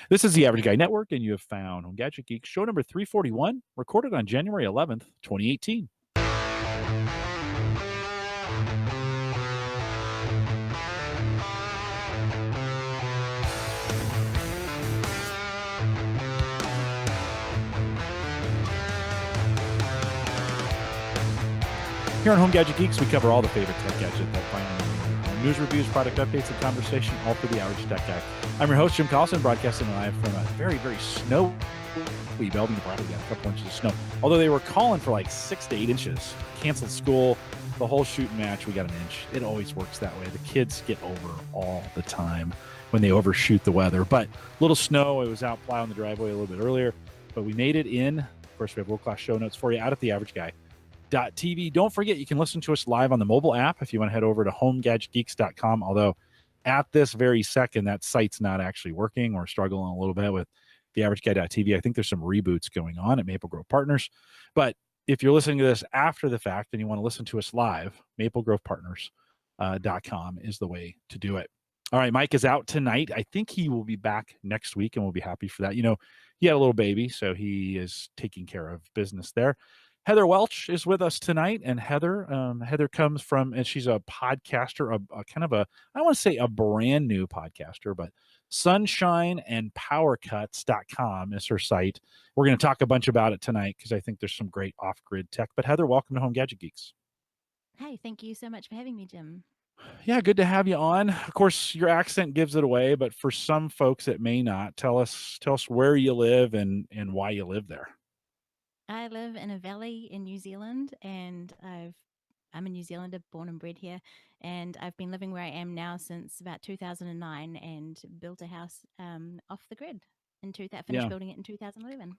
This is the Average Guy Network, and you have found Home Gadget Geek, show number 341, recorded on January 11th, 2018. Here on Home Gadget Geeks, we cover all the favorite tech gadgets that find news, reviews, product updates, and conversation, all for the average tech guy. I'm your host, Jim Collison, broadcasting live from a very, very snowy Belgium, Nebraska. We got a couple inches of snow. Although they were calling for like 6 to 8 inches. Canceled school, the whole shooting match, we got an inch. It always works that way. The kids get over all the time when they overshoot the weather. But little snow, I was out plowing the driveway a little bit earlier, but we made it in. Of course, we have world-class show notes for you out at the Average Guy. TV. Don't forget, you can listen to us live on the mobile app if you want to head over to homegadgetgeeks.com. Although at this very second, that site's not actually working. We're struggling a little bit with the Average Guy.tv. I think there's some reboots going on at Maple Grove Partners. But if you're listening to this after the fact and you want to listen to us live, maplegrovepartners.com is the way to do it. All right, Mike is out tonight. I think he will be back next week, and we'll be happy for that. You know, he had a little baby, so he is taking care of business there. Heather Welch is with us tonight, and Heather comes from, and she's a podcaster, a kind of a, I want to say a brand new podcaster, but Sunshine and PowerCuts.com is her site. We're going to talk a bunch about it tonight because I think there's some great off-grid tech. But Heather, welcome to Home Gadget Geeks. Hey, thank you so much for having me, Jim. Yeah, good to have you on. Of course, your accent gives it away, but for some folks it may not. Tell us where you live and why you live there. I live in a valley in New Zealand, and I'm a New Zealander, born and bred here, and I've been living where I am now since about 2009, and built a house off the grid. Finished building it in 2011.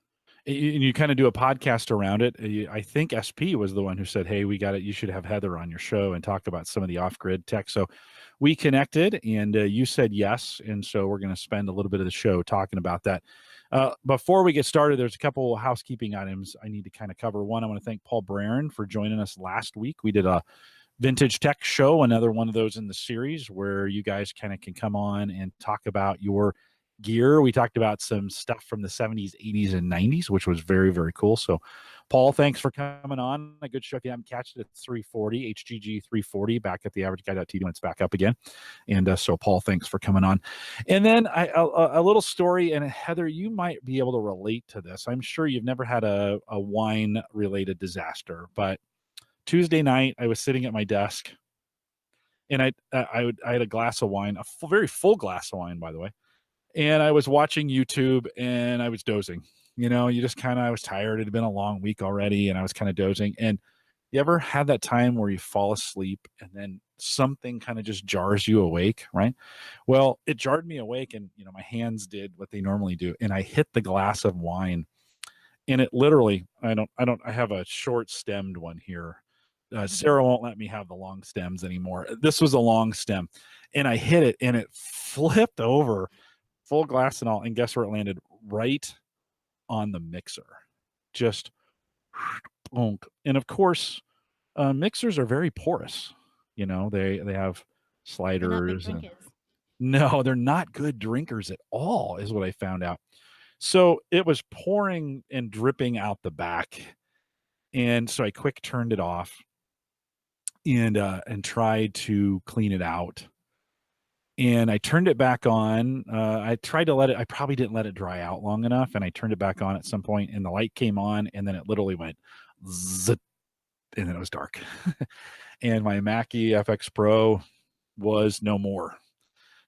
And you kind of do a podcast around it. I think SP was the one who said, "Hey, we got it. You should have Heather on your show and talk about some of the off-grid tech." So we connected, and you said yes, and so we're going to spend a little bit of the show talking about that. Before we get started, there's a couple housekeeping items I need to kind of cover. One, I want to thank Paul Braren for joining us last week. We did a vintage tech show, another one of those in the series where you guys kind of can come on and talk about your gear. We talked about some stuff from the 70s, 80s, and 90s, which was very, very cool. So, Paul, thanks for coming on. A good show. If you haven't catched it, it's 340, HGG340, back at the AverageGuy.tv when it's back up again. And so, Paul, thanks for coming on. And then a little story, and Heather, you might be able to relate to this. I'm sure you've never had a wine-related disaster, but Tuesday night, I was sitting at my desk, and I had a glass of wine, very full glass of wine, by the way. And I was watching YouTube, and I was dozing. You know, I was tired. It had been a long week already, and I was kind of dozing. And you ever had that time where you fall asleep and then something kind of just jars you awake, right? Well, it jarred me awake, and, you know, my hands did what they normally do. And I hit the glass of wine, and it literally, I have a short stemmed one here. Sarah won't let me have the long stems anymore. This was a long stem, and I hit it, and it flipped over, full glass and all, and guess where it landed? Right on the mixer. Just bonk. And of course, mixers are very porous. You know, they have sliders. No, they're not good drinkers at all, is what I found out. So it was pouring and dripping out the back. And so I quick turned it off and tried to clean it out. And I turned it back on. I tried to I probably didn't let it dry out long enough. And I turned it back on at some point, and the light came on, and then it literally went zip, and then it was dark. And my Mackie FX Pro was no more.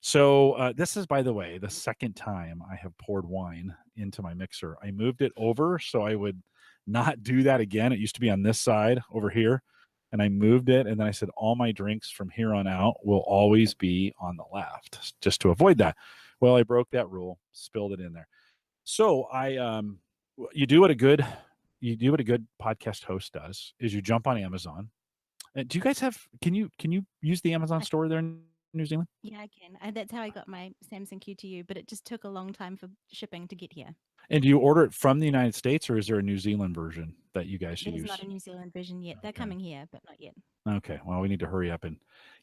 So this is, by the way, the second time I have poured wine into my mixer. I moved it over so I would not do that again. It used to be on this side over here. And I moved it, and then I said, all my drinks from here on out will always be on the left, just to avoid that. Well, I broke that rule, spilled it in there. So you do what a good podcast host does, is you jump on Amazon. And do you guys can you use the Amazon store there in New Zealand? Yeah, I can. That's how I got my Samsung QTU, but it just took a long time for shipping to get here. And do you order it from the United States, or is there a New Zealand version that you guys use? There's not a New Zealand version yet. They're coming here, but not yet. Okay. Well, we need to hurry up and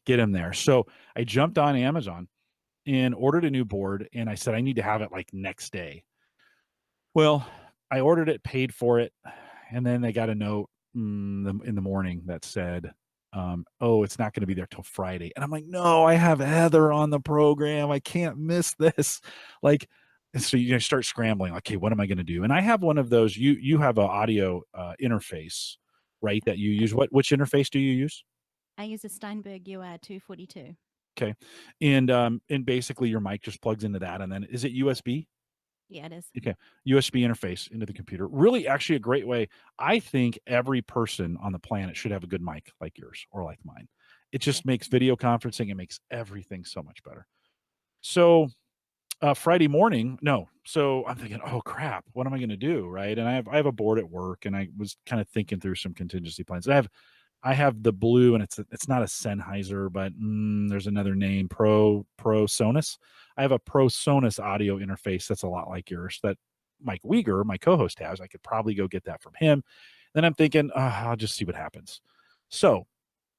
get them there. So I jumped on Amazon, and ordered a new board, and I said I need to have it like next day. Well, I ordered it, paid for it, and then they got a note in the morning that said, "Oh, it's not going to be there till Friday." And I'm like, "No, I have Heather on the program. I can't miss this." Like, and so you start scrambling. Okay, what am I going to do? And I have one of those. You have an audio interface, right? That you use. Which interface do you use? I use a Steinberg UR 242. Okay, and basically your mic just plugs into that, and then is it USB? Yeah, it is. Okay, USB interface into the computer. Really, actually, a great way. I think every person on the planet should have a good mic like yours or like mine. It Yeah. just makes video conferencing. It makes everything so much better. So Friday morning, no. So I'm thinking, oh crap, what am I going to do, right? And I have a board at work, and I was kind of thinking through some contingency plans. I have the blue, and it's not a Sennheiser, but there's another name, ProSonus. I have a ProSonus audio interface that's a lot like yours that Mike Uyghur, my co-host, has. I could probably go get that from him. Then I'm thinking, I'll just see what happens. So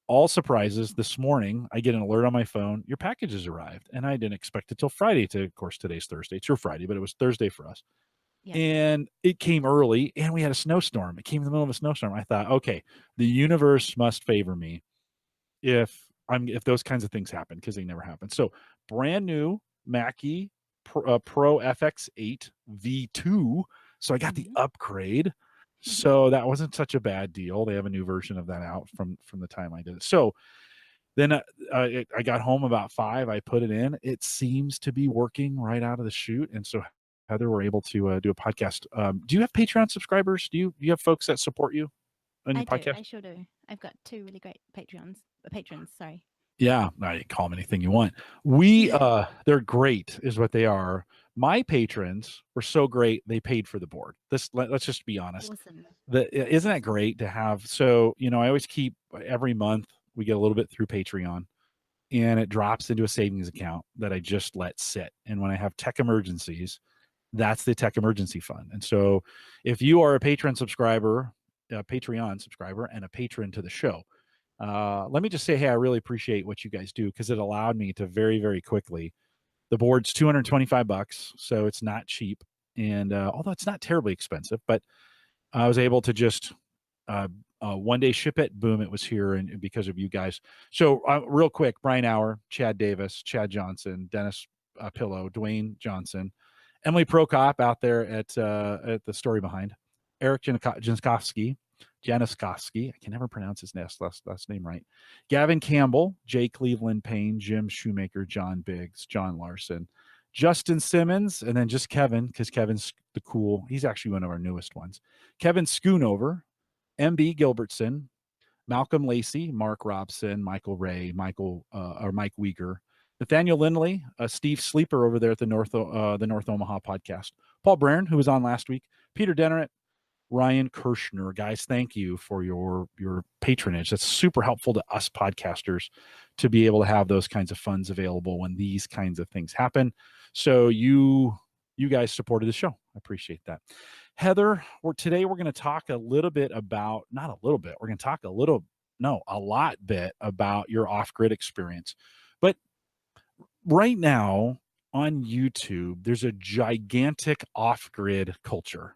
all surprises, this morning I get an alert on my phone, your package has arrived, and I didn't expect it till Friday. To, of course, today's Thursday. It's your Friday, but it was Thursday for us, Yeah. and it came early, and we had a snowstorm. It came in the middle of a snowstorm. I thought, okay, the universe must favor me if those kinds of things happen, because they never happen. So brand new Mackie Pro FX8 V2. So I got the Hmm. upgrade. So that wasn't such a bad deal. They have a new version of that out from the time I did it. So then I got home about 5. I put it in. It seems to be working right out of the chute, and so Heather, we're able to do a podcast. Do you have Patreon subscribers? Do you have folks that support you on your I do. podcast? I sure do. I've got two really great patrons. Sorry. Yeah, now you can call them anything you want. They're great, is what they are. My patrons were so great they paid for the board. Let's just be honest. Awesome. Isn't that great to have? So I always keep every month we get a little bit through Patreon, and it drops into a savings account that I just let sit. And when I have tech emergencies, that's the tech emergency fund. And so if you are a Patreon subscriber and a patron to the show, let me just say, hey, I really appreciate what you guys do, because it allowed me to very, very quickly. The board's $225, so it's not cheap. And although it's not terribly expensive, but I was able to just one day ship it. Boom, it was here, and because of you guys. So real quick, Brian Hour, Chad Davis, Chad Johnson, Dennis Pillow, Dwayne Johnson, Emily Prokop out there at the Story Behind, Eric Jankowski, Januskowski, I can never pronounce his last name right, Gavin Campbell, Jay Cleveland Payne, Jim Shoemaker, John Biggs, John Larson, Justin Simmons, and then just Kevin, because Kevin's he's actually one of our newest ones. Kevin Schoonover, MB Gilbertson, Malcolm Lacey, Mark Robson, Michael Ray, Mike Uyghur, Nathaniel Lindley, Steve Sleeper over there at the North Omaha podcast, Paul Brand, who was on last week, Peter Denneret, Ryan Kirschner. Guys, thank you for your patronage. That's super helpful to us podcasters to be able to have those kinds of funds available when these kinds of things happen. So you guys supported the show. I appreciate that. Heather, today we're going to talk a little bit about, not a little bit, we're going to talk a lot bit about your off-grid experience. But right now on YouTube, there's a gigantic off-grid culture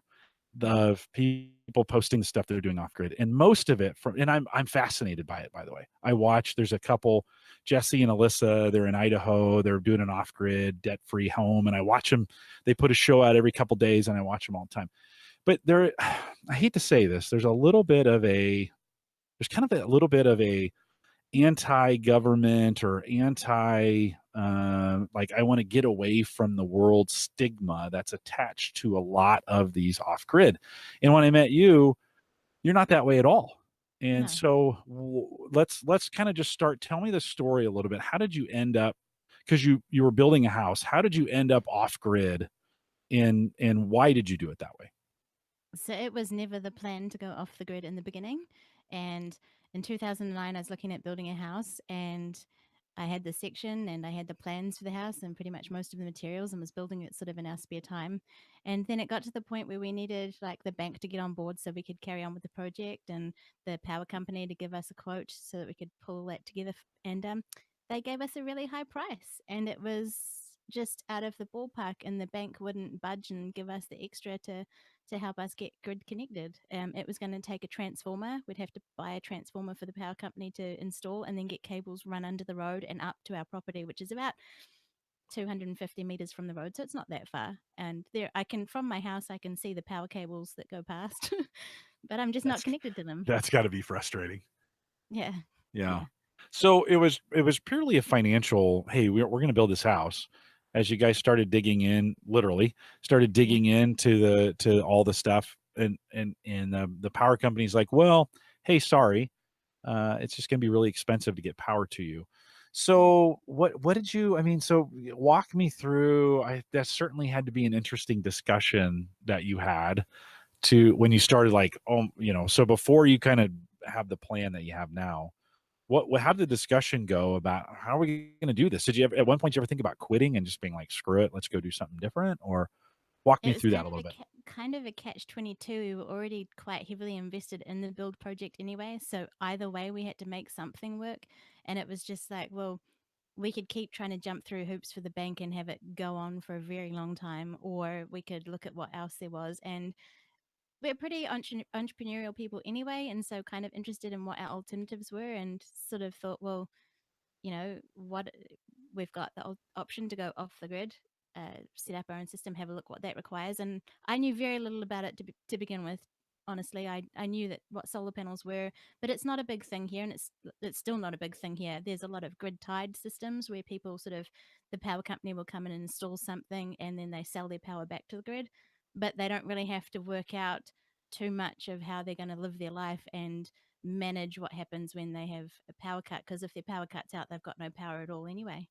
of people posting the stuff they're doing off grid, and most of it and I'm fascinated by it. By the way, there's a couple, Jesse and Alyssa, they're in Idaho, they're doing an off grid debt free home, and I watch them. They put a show out every couple days, and I watch them all the time. But I hate to say this, there's kind of a little bit of a anti-government or like I want to get away from the world stigma that's attached to a lot of these off-grid. And when I met you, you're not that way at all. And No. so let's kind of just start. Tell me the story a little bit. How did you end up, because you were building a house, how did you end up off-grid, and why did you do it that way? So it was never the plan to go off the grid in the beginning. And in 2009, I was looking at building a house, and I had the section and I had the plans for the house and pretty much most of the materials, and was building it sort of in our spare time. And then it got to the point where we needed like the bank to get on board so we could carry on with the project, and the power company to give us a quote so that we could pull that together. And they gave us a really high price, and it was just out of the ballpark, and the bank wouldn't budge and give us the extra to help us get grid connected. It was going to take a transformer. We'd have to buy a transformer for the power company to install, and then get cables run under the road and up to our property, which is about 250 meters from the road, so it's not that far. And there, I can from my house, I can see the power cables that go past, but I'm just not That's connected to them. that's got to be frustrating. Yeah, Yeah. yeah, So it was purely a financial, hey, we're going to build this house. As you guys started digging in, literally started yeah. digging into to all the stuff, and the power company's like, well, hey, sorry, it's just going to be really expensive to get power to you. Mm. So what did you? I mean, so walk me through. That certainly had to be an interesting discussion that you had to when you started, like, oh, so before you kind of have the plan that you have now, how did the discussion go about how are we going to do this? Did you ever, at one point, you ever think about quitting and just being like, screw it, let's go do something different? Or walk me It was through that kind a of little a bit. kind of a catch-22. We were already quite heavily invested in the build project anyway, so either way, we had to make something work. And it was just like, well, we could keep trying to jump through hoops for the bank and have it go on for a very long time, or we could look at what else there was. And we're pretty entrepreneurial people anyway, and so kind of interested in what our alternatives were, and sort of thought, well, what we've got the option to go off the grid, set up our own system, have a look what that requires. And I knew very little about it to begin with. Honestly, I knew that what solar panels were, but it's not a big thing here, and it's still not a big thing here. There's a lot of grid tied systems where people sort of the power company will come in and install something, and then they sell their power back to the grid, but they don't really have to work out too much of how they're going to live their life and manage what happens when they have a power cut, because if their power cuts out, they've got no power at all anyway.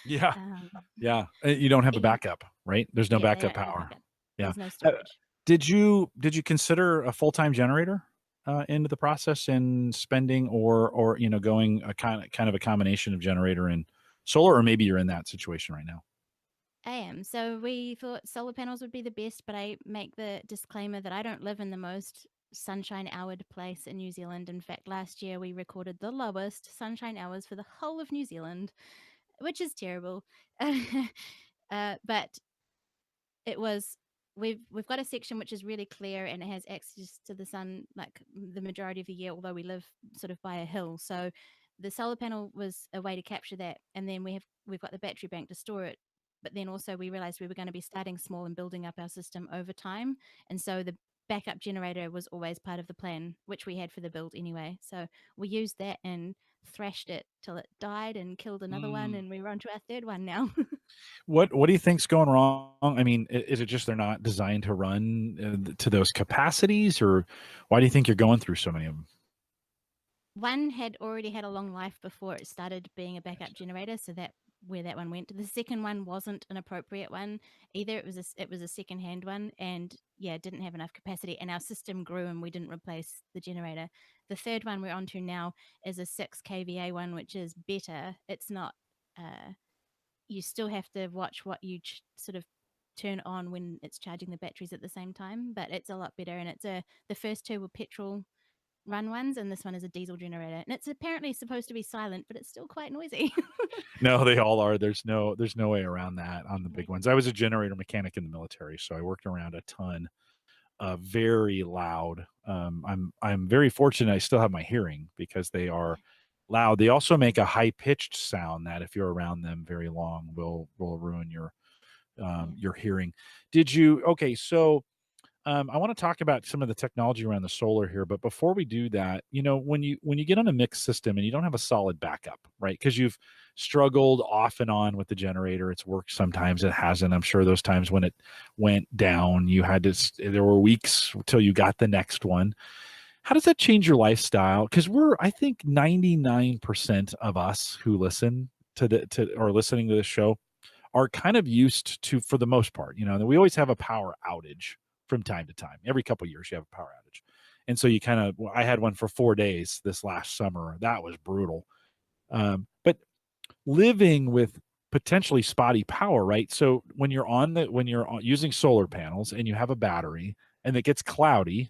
Yeah. Um, Yeah. You don't have a and backup, right? There's no yeah, they backup don't have a power. backup. Yeah. There's no Uh, storage. did you consider a full-time generator into the process in spending, or going a kind of a combination of generator and solar, or maybe you're in that situation right now? I am. So we thought solar panels would be the best, but I make the disclaimer that I don't live in the most sunshine houred place in New Zealand. In fact, last year we recorded the lowest sunshine hours for the whole of New Zealand, which is terrible. But it was we've got a section which is really clear, and it has access to the sun like the majority of the year, although we live sort of by a hill. So the solar panel was a way to capture that, and then we've got the battery bank to store it. But then also we realized we were going to be starting small and building up our system over time, and so the backup generator was always part of the plan, which we had for the build anyway. So we used that and thrashed it till it died and killed another one, Mm. and we're on to our third one now. What do you think's going wrong? I mean, is it just they're not designed to run to those capacities, or why do you think you're going through so many of them? One had already had a long life before it started being a backup generator, so that where that one went. The second one wasn't an appropriate one either. It was a second hand one, and yeah, didn't have enough capacity. And our system grew, and we didn't replace the generator. The third one we're onto now is a 6 kVA one, which is better. It's not. You still have to watch what you sort of turn on when it's charging the batteries at the same time, but it's a lot better. And it's a the first two were petrol run ones, and this one is a diesel generator. And it's apparently supposed to be silent, but it's still quite noisy. No, they all are. There's no way around that on the Yeah. big ones. I was a generator mechanic in the military, so I worked around a ton of very loud. I'm very fortunate I still have my hearing because they Yeah. are loud. They also make a high pitched sound that if you're around them very long will ruin Yeah. your hearing. Did you okay, so I want to talk about some of the technology around the solar here, but before we do that, when you get on a mixed system and you don't have a solid backup, right? Because you've struggled off and on with the generator, it's worked sometimes, it hasn't. I'm sure those times when it went down, you had to. There were weeks till you got the next one. How does that change your lifestyle? Because I think 99% of us who listen to or listening to this show are kind of used to, for the most part, we always have a power outage from time to time. Every couple of years, you have a power outage. And so I had one for 4 days this last summer. That was brutal. But living with potentially spotty power, right? So using solar panels and you have a battery and it gets cloudy,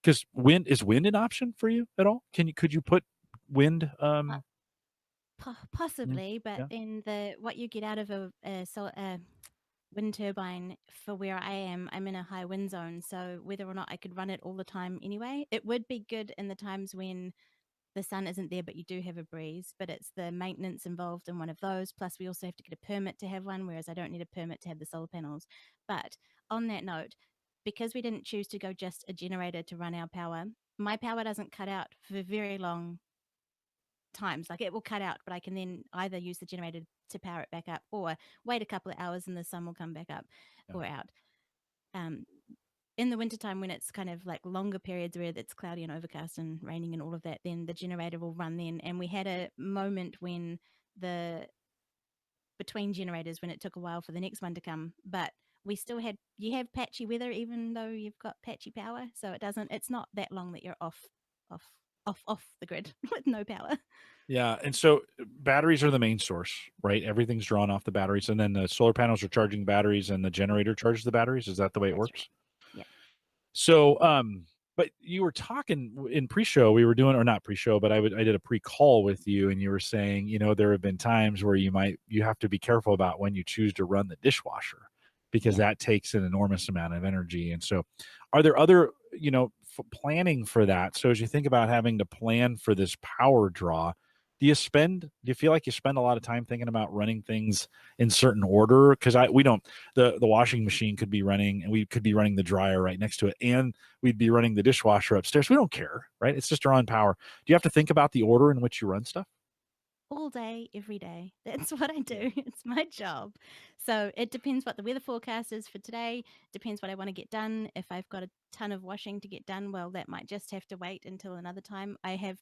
because wind an option for you at all? Could you put wind? Uh, Mm, Possibly, but yeah. then the what you get out of a wind turbine for where I am, I'm in a high wind zone. So whether or not I could run it all the time anyway, it would be good in the times when the sun isn't there, but you do have a breeze. But it's the maintenance involved in one of those. Plus, we also have to get a permit to have one, whereas I don't need a permit to have the solar panels. But on that note, because we didn't choose to go just a generator to run our power, my power doesn't cut out for very long times. Like it will cut out, but I can then either use the generator to power it back up or wait a couple of hours and the sun will come back up Yeah. or out. Um, in the wintertime, when it's kind of like longer periods where it's cloudy and overcast and raining and all of that, then the generator will run then. And we had a moment when the between generators when it took a while for the next one to come, but we still had you have patchy weather even though you've got patchy power, so it's not that long that you're off off the grid with no power. Yeah, and so batteries are the main source, right? Everything's drawn off the batteries, and then the solar panels are charging batteries, and the generator charges the batteries. Is that the way it That's right. works? Yeah. So, but you were talking in pre-show. We were doing, or not pre-show, but I did a pre-call with you, and you were saying, there have been times where you have to be careful about when you choose to run the dishwasher because Yeah. that takes an enormous amount of energy. And so, are there other, planning for that? So, as you think about having to plan for this power draw, do you feel like you spend a lot of time thinking about running things in certain order? Because we don't the washing machine could be running and we could be running the dryer right next to it and we'd be running the dishwasher upstairs. We don't care, right? It's just drawing power. Do you have to think about the order in which you run stuff? All day, every day. That's what I Yeah. do. It's my job. So it depends what the weather forecast is for today, depends what I want to get done. If I've got a ton of washing to get done, well, that might just have to wait until another time. I have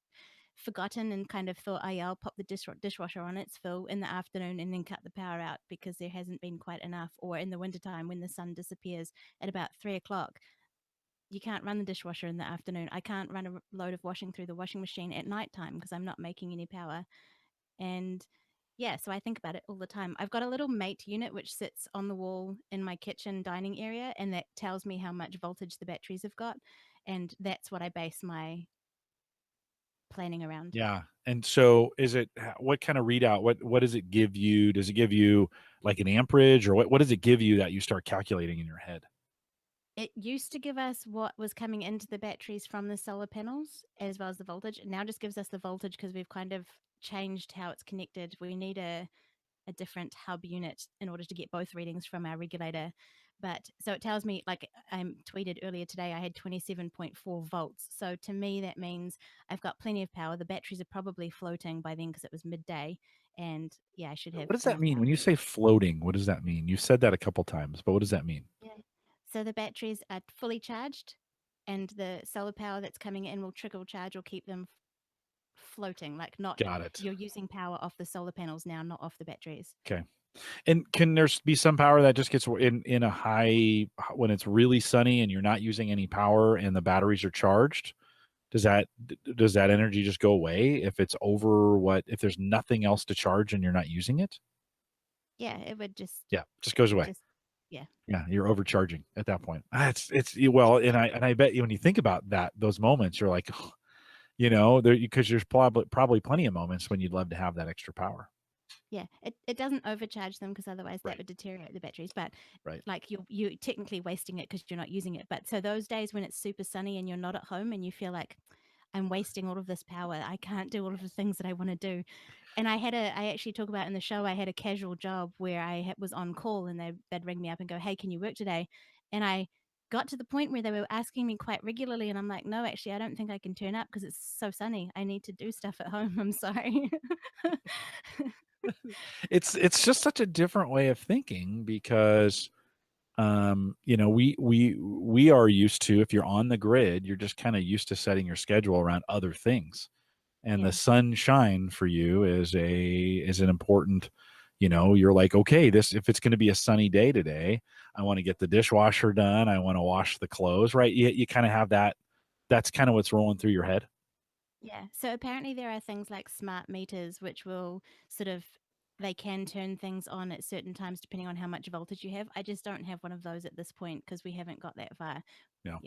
forgotten and kind of thought, oh, yeah, I'll pop the dishwasher on its fill in the afternoon and then cut the power out because there hasn't been quite enough. Or in the wintertime when the sun disappears at about 3 o'clock, you can't run the dishwasher in the afternoon. I can't run a load of washing through the washing machine at nighttime because I'm not making any power. And yeah, so I think about it all the time. I've got a little mate unit which sits on the wall in my kitchen dining area, and that tells me how much voltage the batteries have got. And that's what I base my planning around. Yeah. And so what kind of readout? What does it give you? Does it give you like an amperage or what does it give you that you start calculating in your head? It used to give us what was coming into the batteries from the solar panels as well as the voltage. It now just gives us the voltage because we've kind of changed how it's connected. We need a different hub unit in order to get both readings from our regulator. But so it tells me, like I tweeted earlier today, I had 27.4 volts. So to me, that means I've got plenty of power. The batteries are probably floating by then because it was midday. And yeah, I should have What does that enough mean? power. When you say floating, what does that mean? You've said that a couple times, but what does that mean? Yeah. So the batteries are fully charged, and the solar power that's coming in will trickle charge or keep them floating, like not Got it. you're using power off the solar panels now, not off the batteries. Okay. And can there be some power that just gets in a high when it's really sunny and you're not using any power and the batteries are charged? Does that energy just go away if it's over if there's nothing else to charge and you're not using it? Yeah, it would just Yeah, just goes away. just yeah. Yeah, you're overcharging at that point. Well, and I bet you when you think about those moments, you're like, there because there's probably plenty of moments when you'd love to have that extra power. Yeah, it doesn't overcharge them because otherwise that Right. would deteriorate the batteries. But Right. like you technically wasting it because you're not using it. But so those days when it's super sunny and you're not at home and you feel like I'm wasting all of this power, I can't do all of the things that I want to do. And I actually talk about in the show, I had a casual job where was on call and they'd ring me up and go, "Hey, can you work today?" And I got to the point where they were asking me quite regularly, and I'm like, "No, actually, I don't think I can turn up because it's so sunny. I need to do stuff at home. I'm sorry." It's just such a different way of thinking because we are used to if you're on the grid, you're just kind of used to setting your schedule around other things. And the Yeah. sunshine for you is an important, you're like, okay, this if it's going to be a sunny day today, I want to get the dishwasher done. I want to wash the clothes, right? You kind of have that. That's kind of what's rolling through your head. Yeah. So apparently there are things like smart meters which will sort of they can turn things on at certain times depending on how much voltage you have. I just don't have one of those at this point because we haven't got that far. Yeah.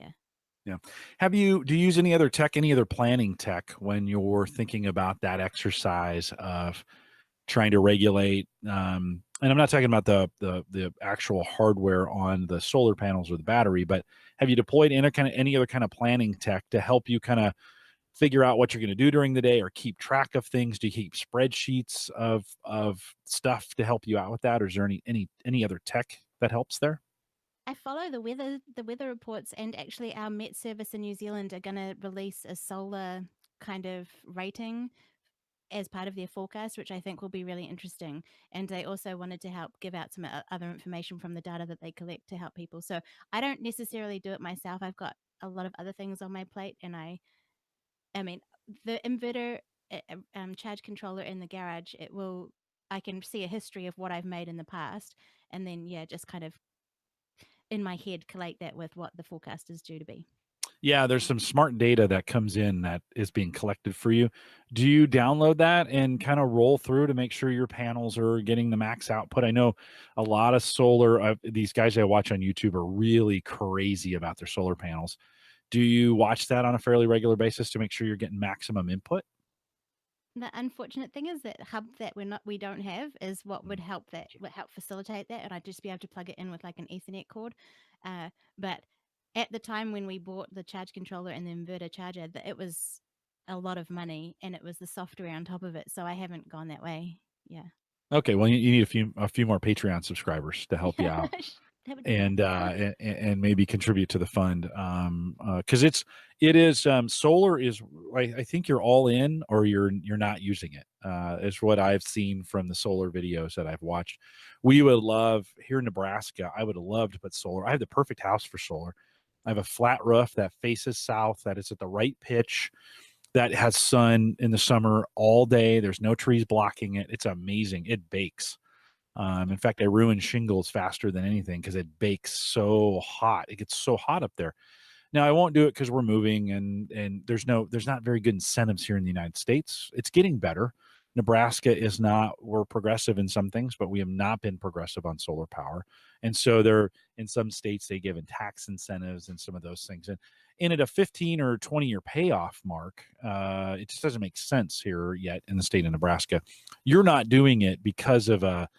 Yeah. Yeah. Do you use any other tech, any other planning tech when you're thinking about that exercise of trying to regulate, and I'm not talking about the actual hardware on the solar panels or the battery, but have you deployed any other kind of planning tech to help you kind of figure out what you're going to do during the day or keep track of things? Do you keep spreadsheets of stuff to help you out with that, or is there any other tech that helps there? I follow the weather reports, and actually our Met Service in New Zealand are going to release a solar kind of rating as part of their forecast, which I think will be really interesting. And they also wanted to help give out some other information from the data that they collect to help people. So I don't necessarily do it myself. I've got a lot of other things on my plate, and I mean, the inverter charge controller in the garage, it will. I can see a history of what I've made in the past, and then yeah, just kind of in my head collate that with what the forecast is due to be. Yeah, there's some smart data that comes in that is being collected for you. Do you download that and kind of roll through to make sure your panels are getting the max output? I know a lot of solar, these guys I watch on YouTube are really crazy about their solar panels. Do you watch that on a fairly regular basis to make sure you're getting maximum input? The unfortunate thing is that hub that we don't have is what Mm. would help facilitate that, and I'd just be able to plug it in with like an Ethernet cord. But at the time when we bought the charge controller and the inverter charger, it was a lot of money, and it was the software on top of it. So I haven't gone that way. Yeah, Okay, well, you need a few more Patreon subscribers to help you out. that would be nice. And maybe contribute to the fund, because it is solar is, I think you're all in or you're not using it, is what I've seen from the solar videos that I've watched. We would love here in Nebraska. I would love to put solar. I have the perfect house for solar. I have a flat roof that faces south, that is at the right pitch, that has sun in the summer all day. There's no trees blocking it. It's amazing. It bakes. In Yeah. fact, I ruin shingles faster than anything because it bakes so hot. It gets so hot up there. Now I won't do it because we're moving, and there's not very good incentives here in the United States. It's getting better. Nebraska is not. We're progressive in some things, but we have not been progressive on solar power. And so there, in some states, they give in tax incentives and some of those things. And at a 15 or 20-year payoff mark, it just doesn't make sense here yet in the state of Nebraska. You're not doing it because of a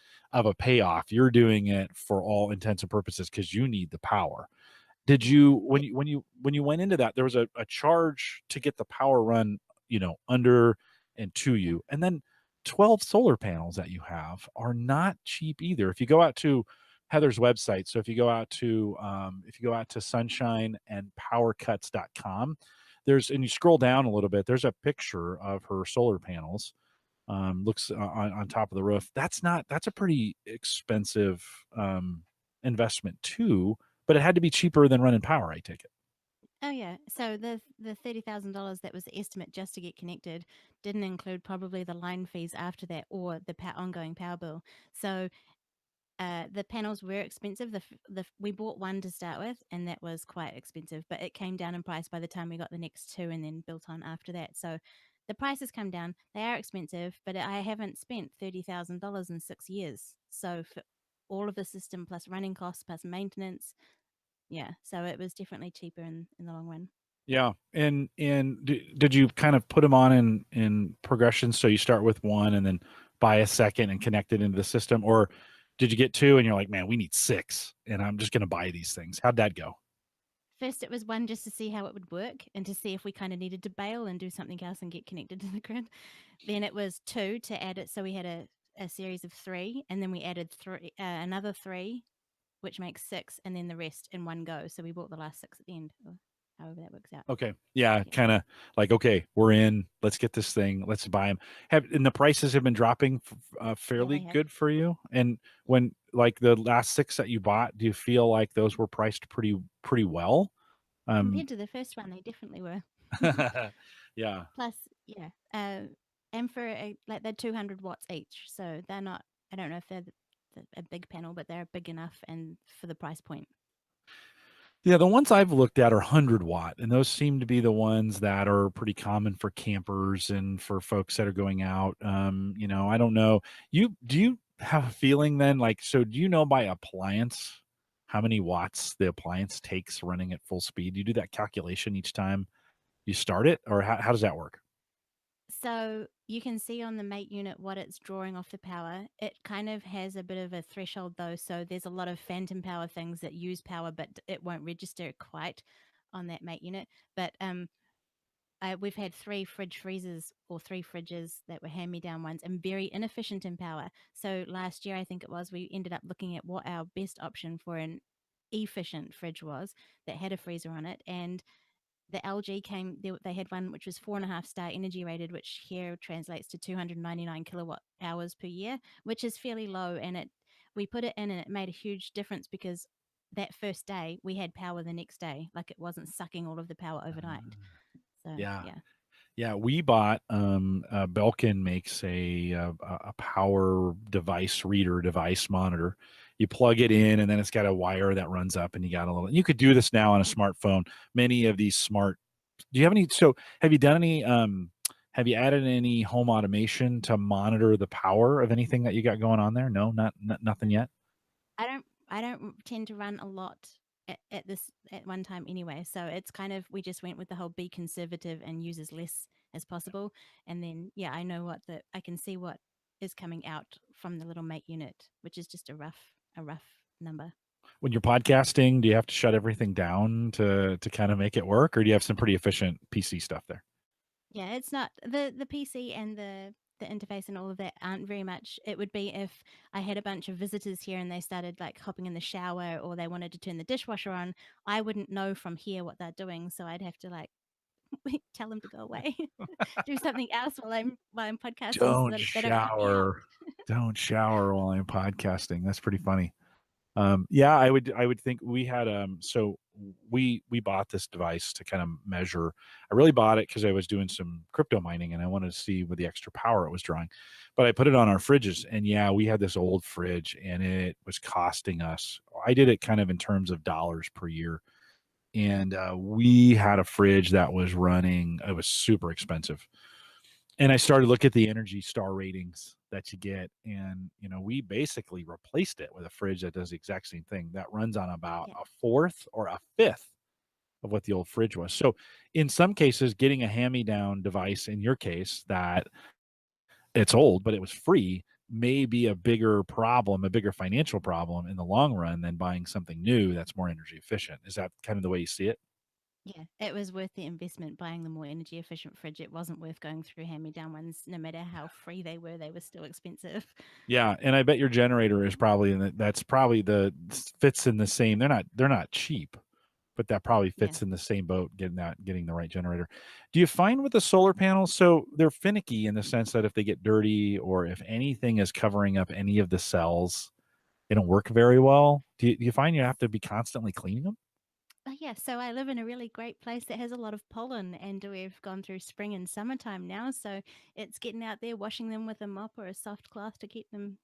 payoff. You're doing it for all intents and purposes because you need the power. Did Yeah. you when you went into that, there was a charge to get the power run, under and to Yeah. you, and then 12 solar panels that you have are not cheap either. If you go out to Heather's website, so if you go out to sunshine and powercuts.com, and you scroll down a little bit, there's a picture of her solar panels, looks on top of the roof. That's a pretty expensive investment too, but it had to be cheaper than running power, I take it. Oh yeah. So the $30,000 that was the estimate just to get connected didn't include probably the line fees after that or the ongoing power bill. So the panels were expensive. We bought one to start with, and that was quite expensive. But it came down in price by the time we got the next two, and then built on after that. So the prices come down. They are expensive, but I haven't spent $30,000 in 6 years. So for all of the system plus running costs plus maintenance, yeah. So it was definitely cheaper in the long run. Yeah, and did you kind of put them on in progression? So you start with one and then buy a second and connect it into the system, or did you get two and you're like, man, we need six, and I'm just going to buy these things? How'd that go? First, it was one just to see how it would work and to see if we kind of needed to bail and do something else and get connected to the grid. Then it was two to add it. So we had a series of three, and then we added another three, which makes six, and then the rest in one go. So we bought the last six at the end, or however that works out. Okay, yeah, Yeah. kind of like, okay, we're in. Let's get this thing. Let's buy them. And the prices have been dropping Yeah, fairly they have. good for you. And when like the last six that you bought, do you feel like those were priced pretty well? Um, Compared to the first one, they definitely were. yeah. Plus, yeah. And for like they're 200 watts each. So they're not, I don't know if they're a big panel, but they're big enough and for the price point. Yeah, the ones I've looked at are 100 watt, and those seem to be the ones that are pretty common for campers and for folks that are going out. I don't know. Do you have a feeling then, like, so do you know by appliance how many watts the appliance takes running at full speed? Do you do that calculation each time you start it, or how does that work? So you can see on the mate unit what it's drawing off the power. It kind of has a bit of a threshold though. So there's a lot of phantom power things that use power, but it won't register quite on that mate unit. But we've had three fridge freezers or three fridges that were hand me down ones and very inefficient in power. So last year, I think it was, we ended up looking at what our best option for an efficient fridge was that had a freezer on it. And the LG came, they had one which was 4.5 star energy rated, which here translates to 299 kilowatt hours per year, which is fairly low. And we put it in and it made a huge difference because that first day we had power the next day, like it wasn't sucking all of the power overnight. So Yeah. yeah. Yeah, we bought Belkin makes a power device reader device monitor. You plug it in, and then it's got a wire that runs up, and you got a little. You could do this now on a smartphone. Many of these smart. Do you have any? So, have you done any? Have you added any home automation to monitor the power of anything that you got going on there? No, not nothing yet. I don't tend to run a lot at one time anyway. So it's kind of we just went with the whole be conservative and use as less as possible. And then yeah, I know I can see what is coming out from the little mate unit, which is just a rough number. When you're podcasting, do you have to shut everything down to kind of make it work, or do you have some pretty efficient PC stuff there? Yeah, it's not the PC and the interface and all of that aren't very much. It would be if I had a bunch of visitors here and they started like hopping in the shower or they wanted to turn the dishwasher on, I wouldn't know from here what they're doing, so I'd have to like tell them to go away, do something else while I'm podcasting so Don't that they don't cut me out. shower. Don't shower while I'm podcasting. That's pretty funny. Yeah, I would think we had so we bought this device to kind of measure. I really bought it because I was doing some crypto mining and I wanted to see what the extra power it was drawing. But I put it on our fridges, and yeah, we had this old fridge and it was costing us. I did it kind of in terms of dollars per year. And we had a fridge that was running, it was super expensive. And I started to look at the Energy Star ratings that you get, and we basically replaced it with a fridge that does the exact same thing that runs on about Yeah, a fourth or a fifth of what the old fridge was. So in some cases, getting a hand-me-down device, in your case, that it's old but it was free, may be a bigger problem, a bigger financial problem in the long run than buying something new that's more energy efficient. Is that kind of the way you see it? yeah, it was worth the investment buying the more energy efficient fridge. It wasn't worth going through hand me down ones, no matter how free they were still expensive. Yeah, and I bet your generator is probably that's probably the fits in the same. They're not cheap, but that probably Yeah. fits in the same boat, getting the right generator. Do you find with the solar panels, so they're finicky in the sense that if they get dirty or if anything is covering up any of the cells, they don't work very well. Do you find you have to be constantly cleaning them? Yeah, so I live in a really great place that has a lot of pollen, and we've gone through spring and summertime now. So it's getting out there, washing them with a mop or a soft cloth to keep them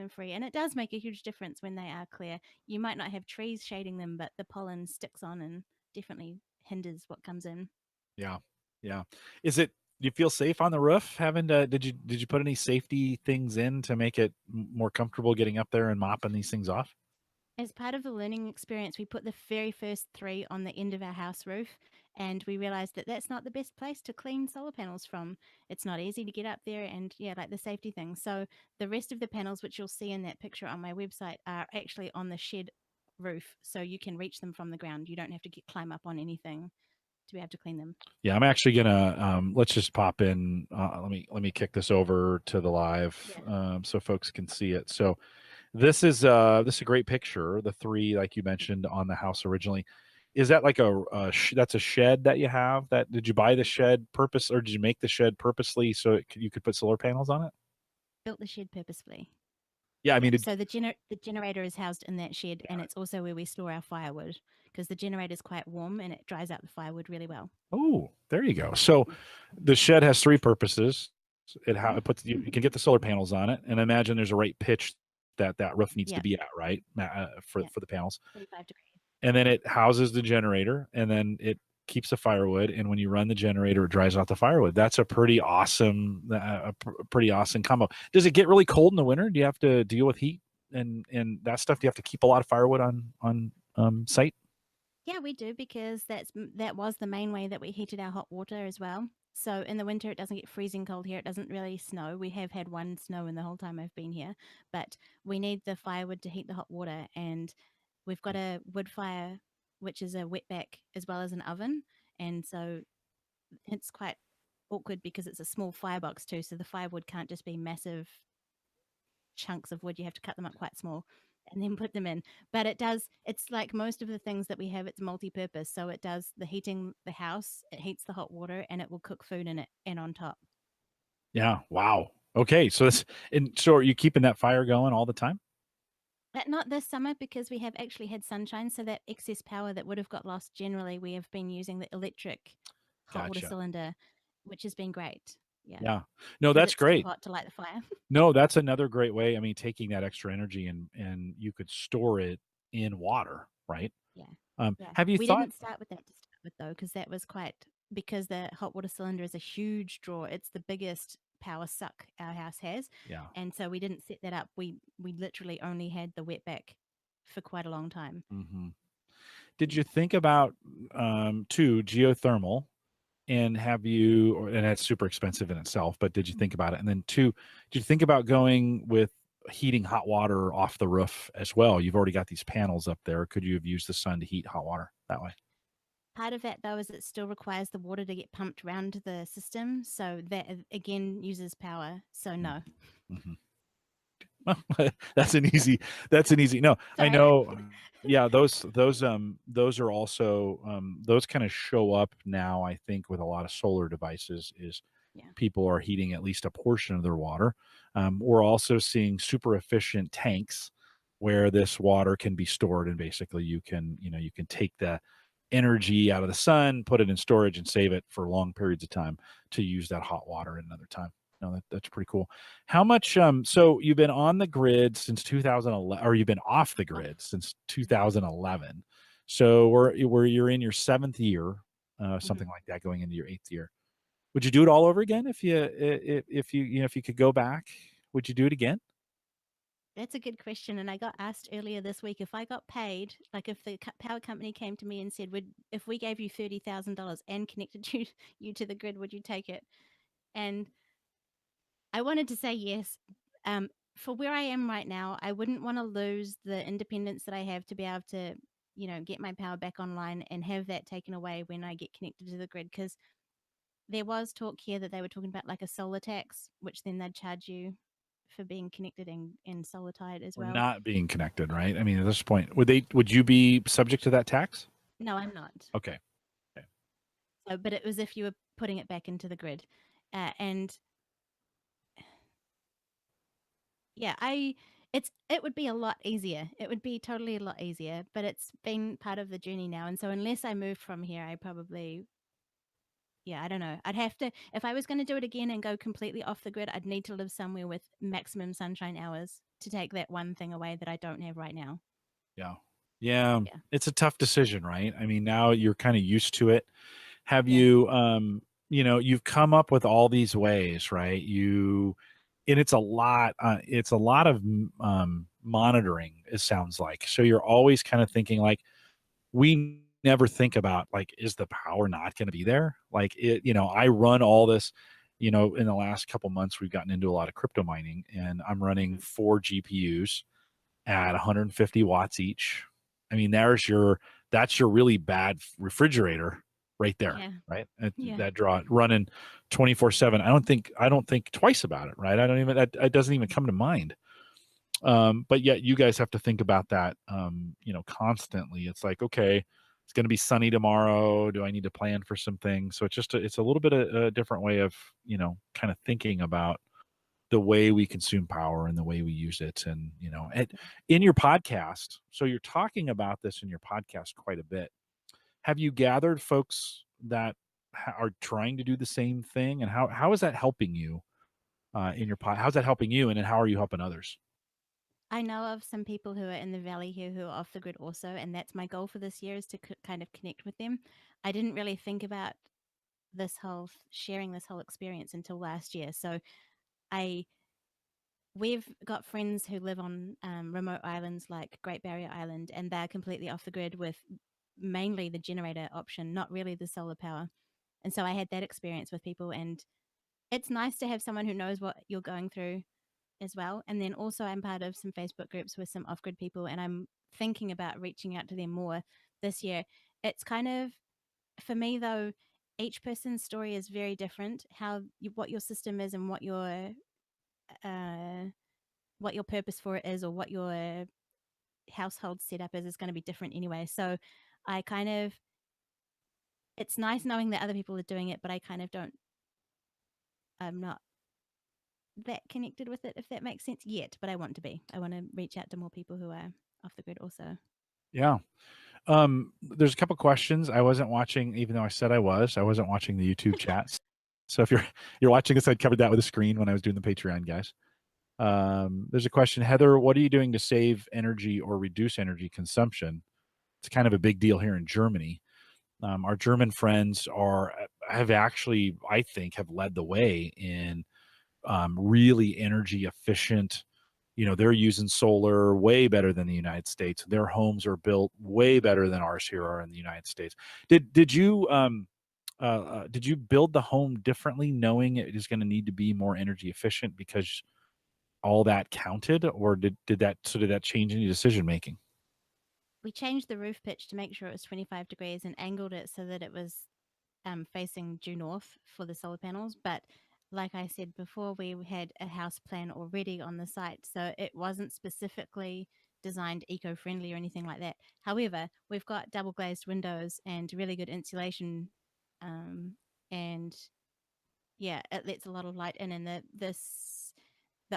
free. And it does make a huge difference when they are clear. You might not have trees shading them, but the pollen sticks on and definitely hinders what comes in. Yeah, yeah. Is it? Do you feel safe on the roof? Having to did you put any safety things in to make it more comfortable getting up there and mopping these things off? As part of the learning experience, we put the very first three on the end of our house roof, and we realized that that's not the best place to clean solar panels from. It's not easy to get up there, and yeah, like the safety thing. So the rest of the panels, which you'll see in that picture on my website, are actually on the shed roof, so you can reach them from the ground. You don't have to climb up on anything to be able to clean them. Yeah, I'm actually gonna let's just pop in. Let me kick this over to the live Yeah, so folks can see it. So this is a great picture. The three, like you mentioned, on the house originally. Is that like that's a shed that you have? That did you buy the shed purpose, or did you make the shed purposely so you could put solar panels on it? built the shed purposefully. Yeah, I Yeah, mean, so the generator is housed in that shed, and it's also where we store our firewood because the generator is quite warm and it dries out the firewood really well. oh, there you go. So the shed has three purposes. Hmm. It puts you can get the solar panels on it, and imagine there's a right pitch that roof needs to Yeah, be at, right, for yeah, the panels. 45 degrees. And then it houses the generator, and then it keeps the firewood. And when you run the generator, it dries out the firewood. That's a pretty awesome, pretty awesome combo. Does it get really cold in the winter? Do you have to deal with heat? and that stuff? Do you have to keep a lot of firewood on site? Yeah, we do because that was the main way that we heated our hot water as well. So in the winter, it doesn't get freezing cold here. It doesn't really snow. We have had one snow in the whole time I've been here, but we need the firewood to heat the hot water. And we've got a wood fire, which is a wetback as well as an oven. And so it's quite awkward because it's a small firebox too. So the firewood can't just be massive chunks of wood. You have to cut them up quite small and then put them in. But it's like most of the things that we have, it's multi purpose. So it does the heating the house, it heats the hot water, and it will cook food in it and on top. Yeah. Wow. Okay. So that's and so are you keeping that fire going all the time? But not this summer because we have actually had sunshine. So that excess power that would have got lost generally, we have been using the electric hot water Gotcha. cylinder, which has been great. Yeah. Yeah. No, Because that's it's too great. hot to light the fire. No, that's another great way. I mean, taking that extra energy and you could store it in water, right? Yeah. Yeah. Have you We thought? didn't start with that to start with though, because that was quite because the hot water cylinder is a huge draw. It's the biggest power suck our house has. Yeah. And so we didn't set that up. We literally only had the wetback for quite a long time. Hmm. Did Yeah. you think about too geothermal? And have you, and that's super expensive in itself, but did you think about it? And then two, did you think about going with heating hot water off the roof as well? You've already got these panels up there. Could you have used the sun to heat hot water that way? Part of that though is it still requires the water to get pumped around the system. So that again uses power. So no. Mm-hmm. That's an easy. That's an easy. No, I Sorry. know. Yeah, those are also those kind of show up now. I think with a lot of solar devices is Yeah. people are heating at least a portion of their water. We're also seeing super efficient tanks where this water can be stored, and basically you can take the energy out of the sun, put it in storage, and save it for long periods of time to use that hot water at another time. No, that's pretty cool. How much? So you've been on the grid since 2011, or you've been off the Oh, grid since 2011. So you're in your seventh year, mhm. something like that, going into your eighth year. Would you do it all over again if you if you could go back? Would you do it again? That's a good question. And I got asked earlier this week if I got paid, like if the power company came to me and said, "Would if we gave you $30,000 and connected you to the grid, would you take it?" And I wanted to say yes. For where I am right now, I wouldn't want to lose the independence that I have to be able to, get my power back online and have that taken away when I get connected to the grid. Because there was talk here that they were talking about like a solar tax, which then they'd charge you for being connected and solar tied as Or well. not being connected, right? I mean, at this point, would you be subject to that tax? No, I'm not. Okay. Okay. So, but it was if you were putting it back into the grid, and yeah, it would be a lot easier. It would be totally a lot easier, but it's been part of the journey now, and so unless I moved from here, I probably yeah, I don't know. I'd have to if I was going to do it again and go completely off the grid, I'd need to live somewhere with maximum sunshine hours to take that one thing away that I don't have right now. Yeah. Yeah. Yeah. It's a tough decision, right? I mean, now you're kind of used to it. Have Yeah. you, you've come up with all these ways, right? And it's a lot of monitoring, it sounds like. So you're always kind of thinking like, we never think about like, is the power not going to be there? Like I run all this, in the last couple months, we've gotten into a lot of crypto mining and I'm running Hmm. 4 GPUs at 150 watts each. I mean, that's your really bad refrigerator right there, Yeah. right? Yeah. That draw running 24/7. I don't think twice about it, right? I don't even that it doesn't even come to mind. But yet you guys have to think about that constantly. It's like, okay, it's going to be sunny tomorrow. Do I need to plan for some things? So it's a little bit of a different way of, kind of thinking about the way we consume power and the way we use it. And in your podcast, so you're talking about this in your podcast quite a bit. Have you gathered folks that are trying to do the same thing, and how is that helping you in your pod? How's that helping you, and then how are you helping others? I know of some people who are in the valley here who are off the grid also, and that's my goal for this year is to kind of connect with them. I didn't really think about sharing this whole experience until last year. So I we've got friends who live on remote islands like Great Barrier Island, and they're completely off the grid with mainly the generator option, not really the solar power. And so I had that experience with people, and it's nice to have someone who knows what you're going through as well. And then also, I'm part of some Facebook groups with some off grid people, and I'm thinking about reaching out to them more this year. It's kind of, for me though, each person's story is very different. What your system is and uh, what your purpose for it is, or what your household setup is going to be different anyway. So I kind of, it's nice knowing that other people are doing it, but I kind of don't, I'm not that connected with it, if that makes sense yet, but I want to be. I want to reach out to more people who are off the grid also. Yeah. There's a couple questions. I wasn't watching, even though I said I was. I wasn't watching the YouTube chats. So if you're watching this, I covered that with a screen when I was doing the Patreon, guys. There's a question, Heather. What are you doing to save energy or reduce energy consumption? It's kind of a big deal here in Germany. Our German friends have actually, I think, have led the way in really energy efficient. They're using solar way better than the United States. Their homes are built way better than ours here are in the United States. Did you build the home differently, knowing it is going to need to be more energy efficient because all that counted, or did that change any decision making? We changed the roof pitch to make sure it was 25 degrees and angled it so that it was facing due north for the solar panels. But like I said before, we had a house plan already on the site, so it wasn't specifically designed eco-friendly or anything like that. However, we've got double glazed windows and really good insulation, um, and yeah, it lets a lot of light in. And there's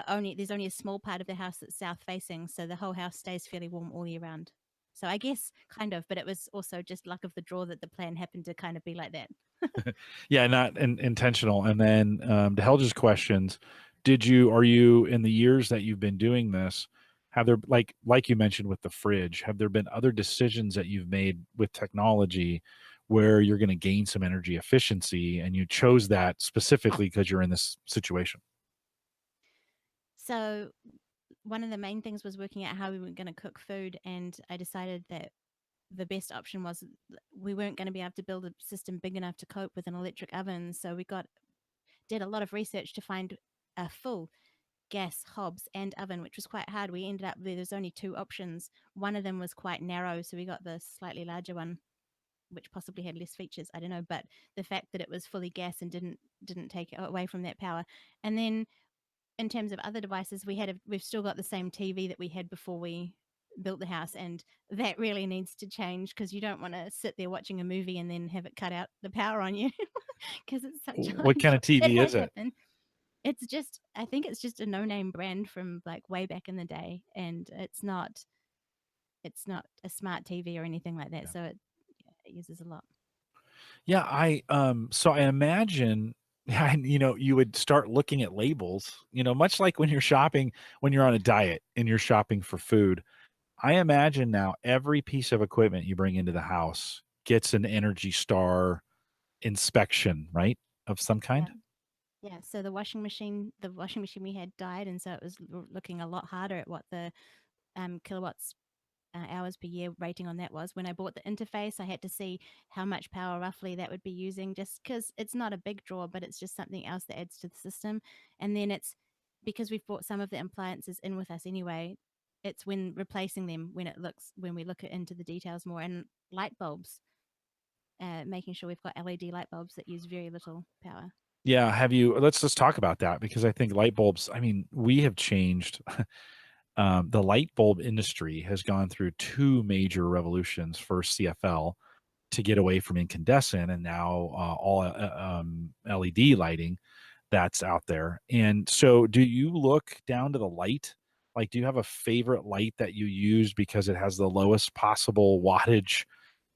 only a small part of the house that's south facing, so the whole house stays fairly warm all year round. So I guess kind of, but it was also just luck of the draw that the plan happened to kind of be like that. Yeah, not intentional. And then to Helge's questions, are you in the years that you've been doing this, have there, like you mentioned with the fridge, have there been other decisions that you've made with technology where you're going to gain some energy efficiency and you chose that specifically because you're in this situation? So one of the main things was working out how we were going to cook food, and I decided that the best option was we weren't going to be able to build a system big enough to cope with an electric oven. So we did a lot of research to find a full gas hobs and oven, which was quite hard. We ended up there's only two options. One of them was quite narrow, so we got the slightly larger one, which possibly had less features. I don't know, but the fact that it was fully gas and didn't take away from that power. And then in terms of other devices, we've still got the same TV that we had before we built the house, and that really needs to change because you don't want to sit there watching a movie and then have it cut out the power on you because it's such a What long kind of it TV has is it? happened. I think it's just a no-name brand from like way back in the day, and it's not a smart TV or anything like that, so it uses a lot. Yeah, so I imagine, yeah, you would start looking at labels, much like when you're shopping, when you're on a diet and you're shopping for food. I imagine now every piece of equipment you bring into the house gets an Energy Star inspection, right? Of some Yeah. kind? Yeah, so the washing machine we had died, and so it was looking a lot harder at what the kilowatts hours per year rating on that was. When I bought the interface, I had to see how much power roughly that would be using, just because it's not a big draw, but it's just something else that adds to the system. And then it's because we've brought some of the appliances in with us anyway. It's when replacing them when we look into the details more, and light bulbs, making sure we've got LED light bulbs that use very little power. Yeah, let's talk about that because I think light bulbs, I mean, we have changed. The light bulb industry has gone through two major revolutions. First, CFL to get away from incandescent, and now all LED lighting that's out there. And so, do you look down to the light? Like, do you have a favorite light that you use because it has the lowest possible wattage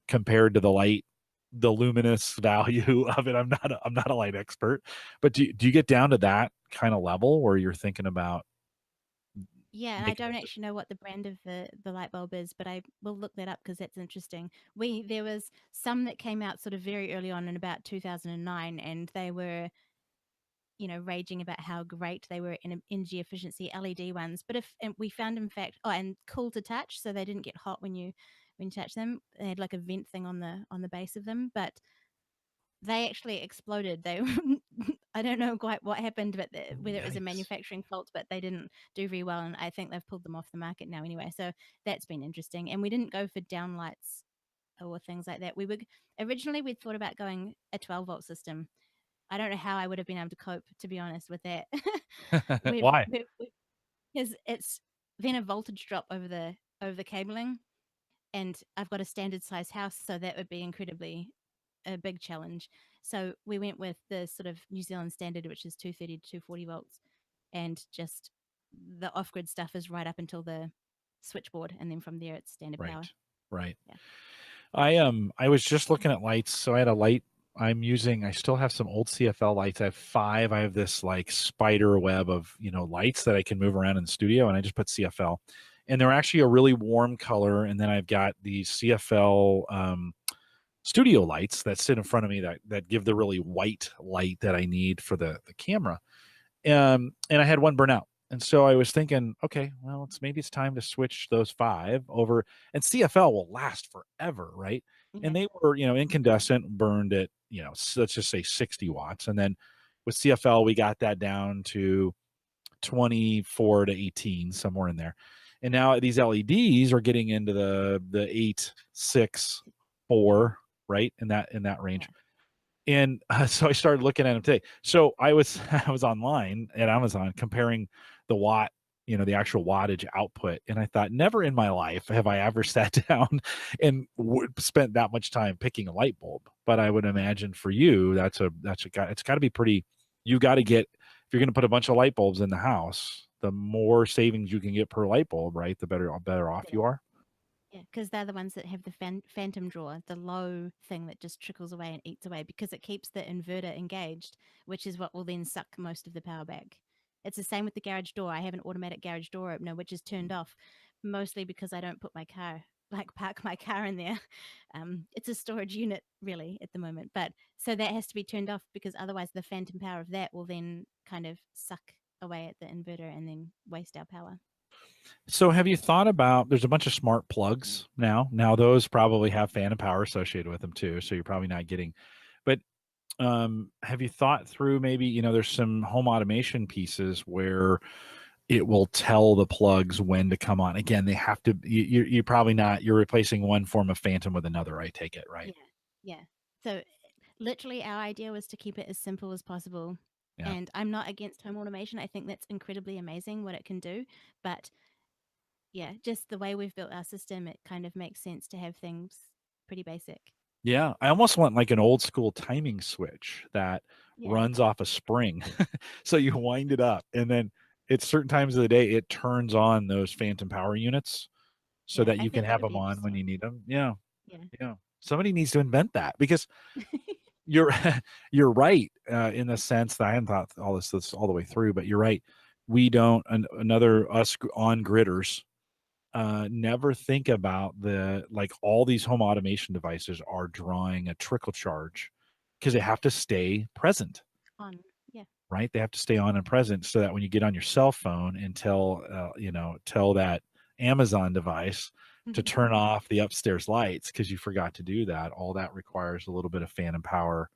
compared to the luminous value of it? I'm not a light expert, but do you get down to that kind of level where you're thinking about Yeah, and I making don't those decisions? actually know what the brand of the light bulb is, but I will look that up because that's interesting. There was some that came out sort of very early on in about 2009, and they were raging about how great they were in energy efficiency LED ones. But if and we found, in fact, and cool to touch, so they didn't get hot when you touch them. They had like a vent thing on the base of them, but they actually exploded. They I don't know quite what happened, but whether it was a Yikes. manufacturing fault, but they didn't do very well, and I think they've pulled them off the market now anyway. So that's been interesting. And we didn't go for downlights or things like that. Originally we'd thought about going a 12-volt system. I don't know how I would have been able to cope, to be honest, with that. Why? Because it's then a voltage drop over the cabling, and I've got a standard size house, so that would be incredibly a big challenge. So we went with the sort of New Zealand standard, which is 230 to 240 volts, and just the off grid stuff is right up until the switchboard, and then from there it's standard Right. power. Right. Yeah. I was just looking at lights. So I had a light I'm using. I still have some old CFL lights. I have five. I have this like spider web of, lights that I can move around in the studio, and I just put CFL. And they're actually a really warm color. And then I've got these CFL studio lights that sit in front of me that give the really white light that I need for the camera. And I had one burn out. And so I was thinking, okay, well, it's time to switch those five over. And CFL will last forever, right? And Yeah. they were, incandescent, burned at, let's just say 60 watts. And then with CFL, we got that down to 24 to 18, somewhere in there. And now these LEDs are getting into the 8, 6, 4, right? In that range. Yeah. And so I started looking at them today. So I was I was online at Amazon comparing the watt, the actual wattage output, and I thought, never in my life have I ever sat down and spent that much time picking a light bulb. But I would Yeah. imagine for you, it's got to be pretty. You got to get if you're going to put a bunch of light bulbs in the house, the more savings you can get per light bulb, right? The better off Yeah. you are. Yeah, because they're the ones that have the phantom drawer, the low thing that just trickles away and eats away because it keeps the inverter engaged, which is what will then suck most of the power back. It's the same with the garage door. I have an automatic garage door opener, which is turned off mostly because I don't put my car, like park my car in there. It's a storage unit, really, at the moment. But so that has to be turned off because otherwise the phantom power of that will then kind of suck away at the inverter and then waste our power. So have you thought about there's a bunch of smart plugs now. Now those probably have phantom power associated with them too, so you're probably not getting but have you thought through maybe, there's some home automation pieces where it will tell the plugs when to come on. Again, they have to you're probably not you're replacing one form of phantom with another, I take it, right? Yeah. Yeah. So literally our idea was to keep it as simple as possible. Yeah. And I'm not against home automation. I think that's incredibly amazing what it can do. But yeah, just the way we've built our system, it kind of makes sense to have things pretty basic. Yeah, I almost want like an old school timing switch that Yeah. runs off a spring. So you wind it up and then at certain times of the day it turns on those phantom power units so Yeah. that I you can think that have would them be on when you interesting. need them. Yeah, Yeah. yeah. Somebody needs to invent that because you're you're right in the sense that I hadn't thought all this all the way through, but you're right. We don't another us on gridders never think about like all these home automation devices are drawing a trickle charge because they have to stay present, On. Yeah. right? They have to stay on and present so that when you get on your cell phone and tell that Amazon device to turn off the upstairs lights because you forgot to do that, all that requires a little bit of phantom power,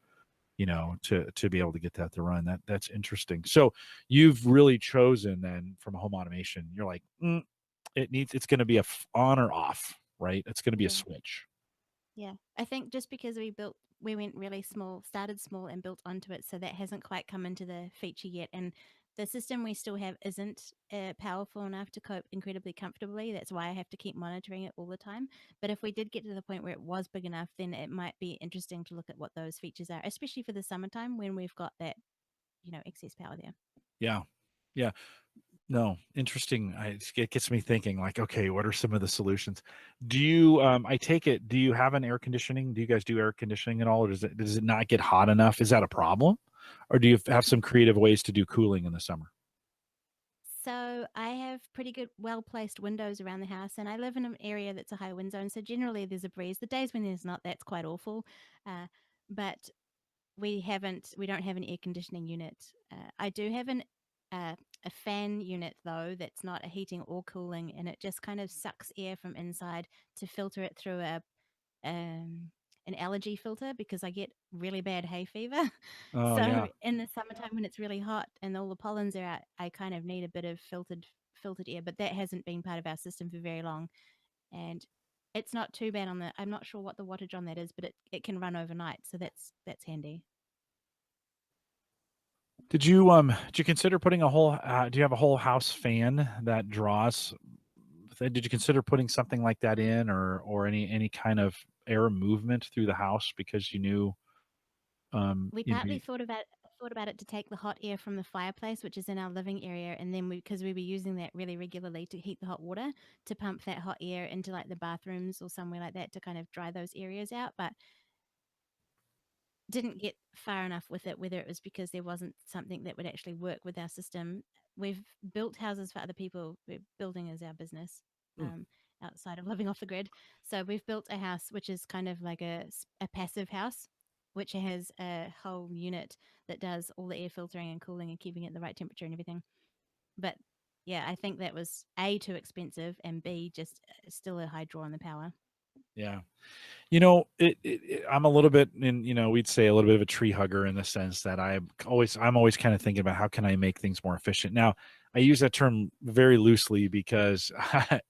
Yeah. to be able to get that to run. That's interesting. So you've really chosen then from home automation. You're like, it's going to be on or off, right? It's going to be a Yeah. switch. Yeah. I think just because we went really small, started small and built onto it. So that hasn't quite come into the feature yet. And the system we still have isn't powerful enough to cope incredibly comfortably. That's why I have to keep monitoring it all the time. But if we did get to the point where it was big enough, then it might be interesting to look at what those features are, especially for the summertime when we've got that, excess power there. Yeah. Yeah. No, interesting. It gets me thinking like, okay, what are some of the solutions? I take it, do you have an air conditioning? Do you guys do air conditioning at all? Or does it not get hot enough? Is that a problem? Or do you have some creative ways to do cooling in the summer? So I have pretty good, well placed windows around the house, and I live in an area that's a high wind zone. So generally, there's a breeze. The days when there's not, that's quite awful. Uh, but we don't have an air conditioning unit. I do have uh, a fan unit though that's not a heating or cooling, and it just kind of sucks air from inside to filter it through a um, an allergy filter because I get really bad hay fever. Oh So yeah. in the summertime when it's really hot and all the pollens are out, I kind of need a bit of filtered air. But that hasn't been part of our system for very long, and it's not too bad on the. I'm not sure what the wattage on that is, but it can run overnight, so that's handy. Did you consider putting a whole do you have a whole house fan that draws did you consider putting something like that in, or any kind of air movement through the house because you knew We you'd partly be thought about it to take the hot air from the fireplace, which is in our living area, and then because we were using that really regularly to heat the hot water, to pump that hot air into like the bathrooms or somewhere like that to kind of dry those areas out. But didn't get far enough with it, whether it was because there wasn't something that would actually work with our system. We've built houses for other people. We're building as our business, Mm, um, outside of living off the grid. So we've built a house which is kind of like a passive house, which has a whole unit that does all the air filtering and cooling and keeping it at the right temperature and everything. But yeah, I think that was A, too expensive, and B, just still a high draw on the power. yeah. You know, I'm a little bit in, we'd say a little bit of a tree hugger in the sense that I'm always kind of thinking about how can I make things more efficient. Now, I use that term very loosely because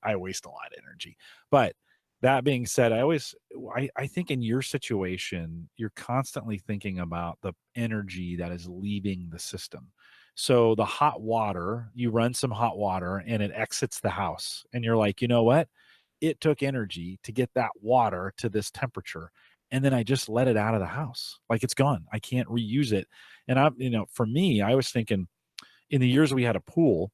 I waste a lot of energy. But that being said, I think in your situation, you're constantly thinking about the energy that is leaving the system. So the hot water, you run some hot water and it exits the house, and you're like, you know what? It took energy to get that water to this temperature, and then I just let it out of the house. Like, it's gone. I can't reuse it. And for me, I was thinking in the years we had a pool,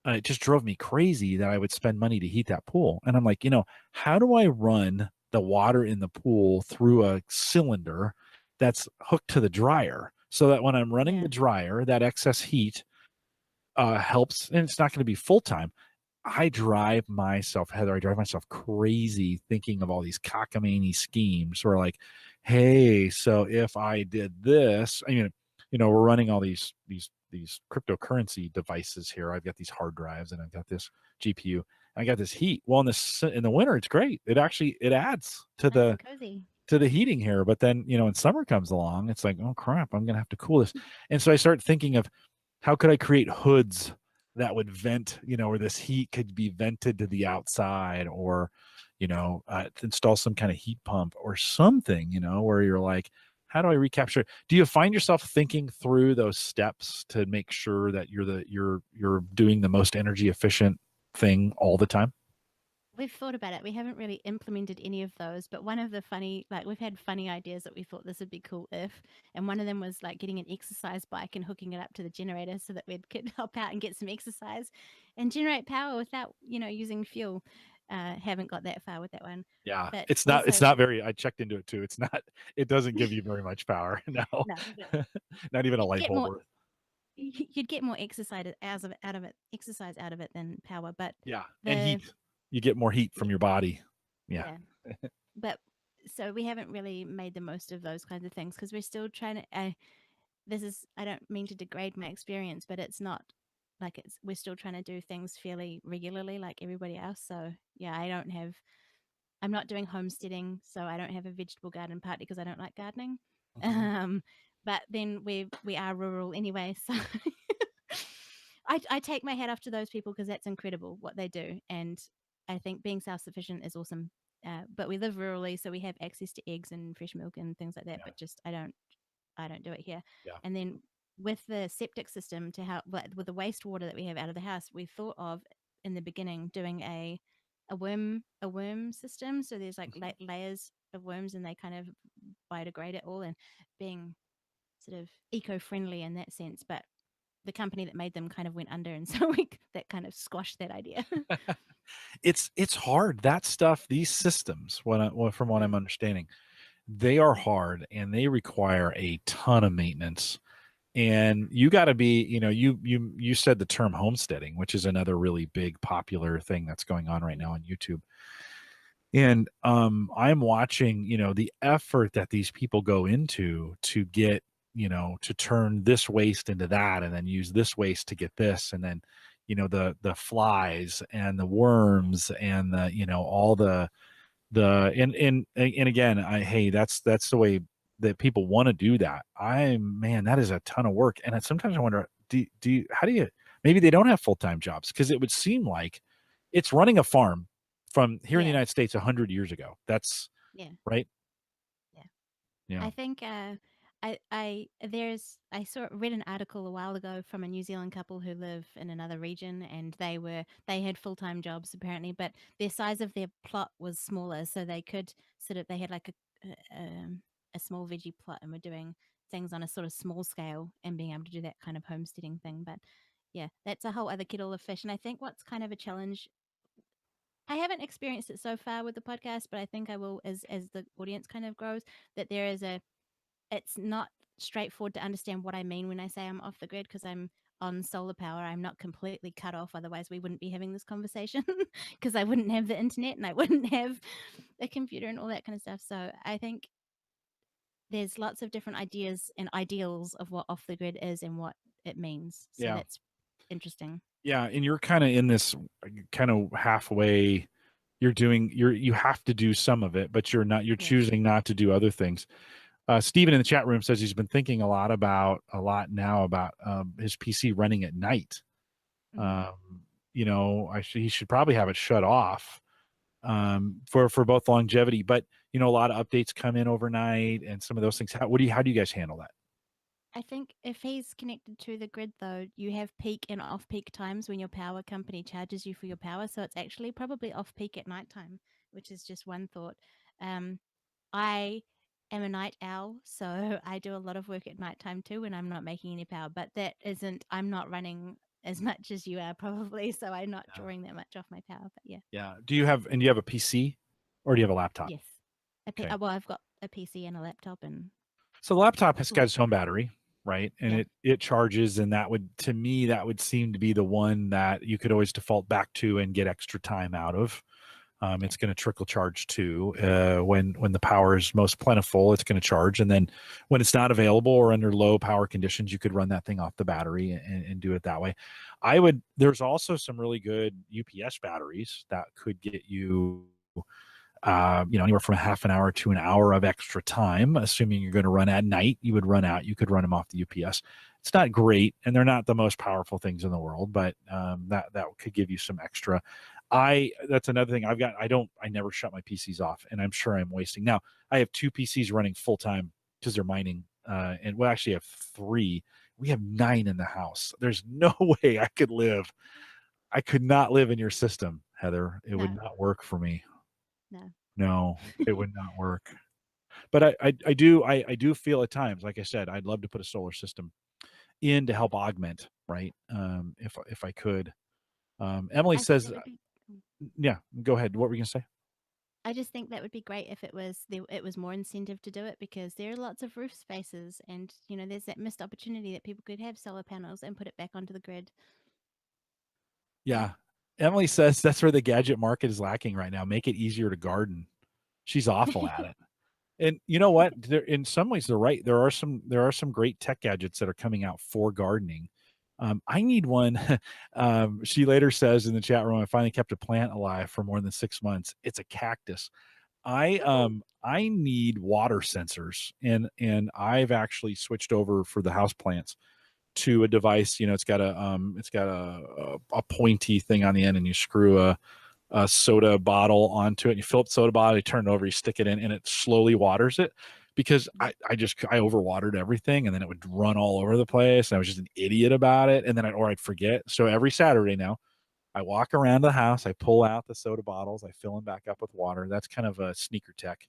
it just drove me crazy that I would spend money to heat that pool. And I'm like, how do I run the water in the pool through a cylinder that's hooked to the dryer so that when I'm running Yeah, the dryer, that excess heat helps, and it's not going to be full time. Heather, I drive myself crazy thinking of all these cockamamie schemes where like, hey, so if I did this, we're running all these cryptocurrency devices here. I've got these hard drives and I've got this GPU. I got this heat. Well, in the winter, it's great. It adds nice and cozy. to the heating here. But then, when summer comes along, it's like, oh crap, I'm gonna have to cool this. And so I start thinking of how could I create hoods that would vent, where this heat could be vented to the outside, or, install some kind of heat pump or something, where you're like, how do I recapture it? Do you find yourself thinking through those steps to make sure that you're doing the most energy efficient thing all the time? We've thought about it. We haven't really implemented any of those, but one of the funny, like we've had funny ideas that we thought this would be cool if, and one of them was like getting an exercise bike and hooking it up to the generator so that we could help out and get some exercise and generate power without, using fuel. Haven't got that far with that one, Yeah, but it's also not very, I checked into it too. It doesn't give you very much power. No. no, but Not even a you'd light get bulb more. worth. You'd get more exercise out of it than power. But Yeah, and the heat. You get more heat yeah, from your body. Yeah. yeah. But so we haven't really made the most of those kinds of things because we're still trying to this is I don't mean to degrade my experience, but it's not like we're still trying to do things fairly regularly like everybody else. So yeah, I'm not doing homesteading, so I don't have a vegetable garden, partly because I don't like gardening. Mhm. um but then we are rural anyway, so I take my hat off to those people because that's incredible what they do. And I think being self sufficient is awesome. But we live rurally, so we have access to eggs and fresh milk and things like that. Yeah, But just I don't do it here. yeah. And then with the septic system to help with the wastewater that we have out of the house, we thought of in the beginning doing a worm system. So there's like Mhm. layers of worms, and they kind of biodegrade it all, and being sort of eco-friendly in that sense. But the company that made them kind of went under, and so that kind of squashed that idea. It's hard. That stuff, these systems, from what I'm Mm, understanding, they are hard and they require a ton of maintenance. And you got to be, you said the term homesteading, which is another really big popular thing that's going on right now on YouTube. And I'm watching, the effort that these people go into to get to turn this waste into that, and then use this waste to get this, and then the flies and the Yeah. worms and all and again, hey, that's the way that people want to do that. Man, that is a ton of work. And sometimes I wonder, how do you, maybe they don't have full-time jobs, because it would seem like it's running a farm from here in the Yeah. United States 100 years ago. That's Yeah. right. Yeah. Yeah. I think I saw read an article a while ago from a New Zealand couple who live in another region, and they had full time jobs apparently, but their size of their plot was smaller, so they could they had like a small veggie plot and were doing things on a sort of small scale and being able to do that kind of homesteading thing. But yeah, that's a whole other kettle of fish. And I think what's kind of a challenge, I haven't experienced it so far with the podcast, but I think I will as the audience kind of grows, that there is a it's not straightforward to understand what I mean when I say I'm off the grid, because I'm on solar power. I'm not completely cut off. Otherwise, we wouldn't be having this conversation because I wouldn't have the internet and I wouldn't have a computer and all that kind of stuff. So I think there's lots of different ideas and ideals of what off the grid is and what it means. So Yeah. that's interesting. Yeah. And you're kind of in this kind of halfway. You have to do some of it, but you're Yeah. choosing not to do other things. Steven in the chat room says he's been thinking a lot now about his PC running at night. Mm. He should probably have it shut off for both longevity, but a lot of updates come in overnight and some of those things. How do you guys handle that? I think if he's connected to the grid, though, you have peak and off peak times when your power company charges you for your power. So it's actually probably off peak at nighttime, which is just one thought. Um, I am a night owl, so I do a lot of work at nighttime too when I'm not making any power. But I'm not running as much as you are probably, so I'm not Yeah. drawing that much off my power. But yeah, Yeah. Do you have a PC or do you have a laptop? yes. Okay. Well, I've got a PC and a laptop and So the laptop has got look, its own battery, right? And yeah, it charges, and to me, that would seem to be the one that you could always default back to and get extra time out of. yeah, It's going to trickle charge too. When the power is most plentiful, it's going to charge, and then when it's not available or under low power conditions, you could run that thing off the battery and do it that way. There's also some really good UPS batteries that could get you anywhere from a half an hour to an hour of extra time, assuming you're going to run at night. You could run them off the UPS. It's not great, and they're not the most powerful things in the world, but that could give you some extra. That's another thing I never shut my PCs off, and I'm sure I'm wasting. Now I have two PCs running full time because they're mining, and we actually have three. We have 9 in the house. There's no way I could not live in your system, Heather. It would no, not work for me. no, No, it would not work. But I do feel at times, like I said, I'd love to put a solar system in to help augment, right? If I could. Emily I think says, that would be. yeah, go ahead. What were you gonna say? I just think that would be great if it was more incentive to do it, because there are lots of roof spaces, and there's that missed opportunity that people could have solar panels and put it back onto the grid. Yeah, Emily says that's where the gadget market is lacking right now. Make it easier to garden. She's awful at it. And you know what? In some ways, they're right. There are some great tech gadgets that are coming out for gardening. I need one. She later says in the chat room, I finally kept a plant alive for more than 6 months. It's a cactus. I need water sensors, and I've actually switched over for the house plants to a device. It's got a pointy thing on the end, and you screw a soda bottle onto it, and you fill up the soda bottle, you turn it over, you stick it in, and it slowly waters it, because Yeah, I overwatered everything, and then it would run all over the place, and I was just an idiot about it, and then I'd forget. So every Saturday now, I walk around the house, I pull out the soda bottles, I fill them back up with water. That's kind of a sneaker tech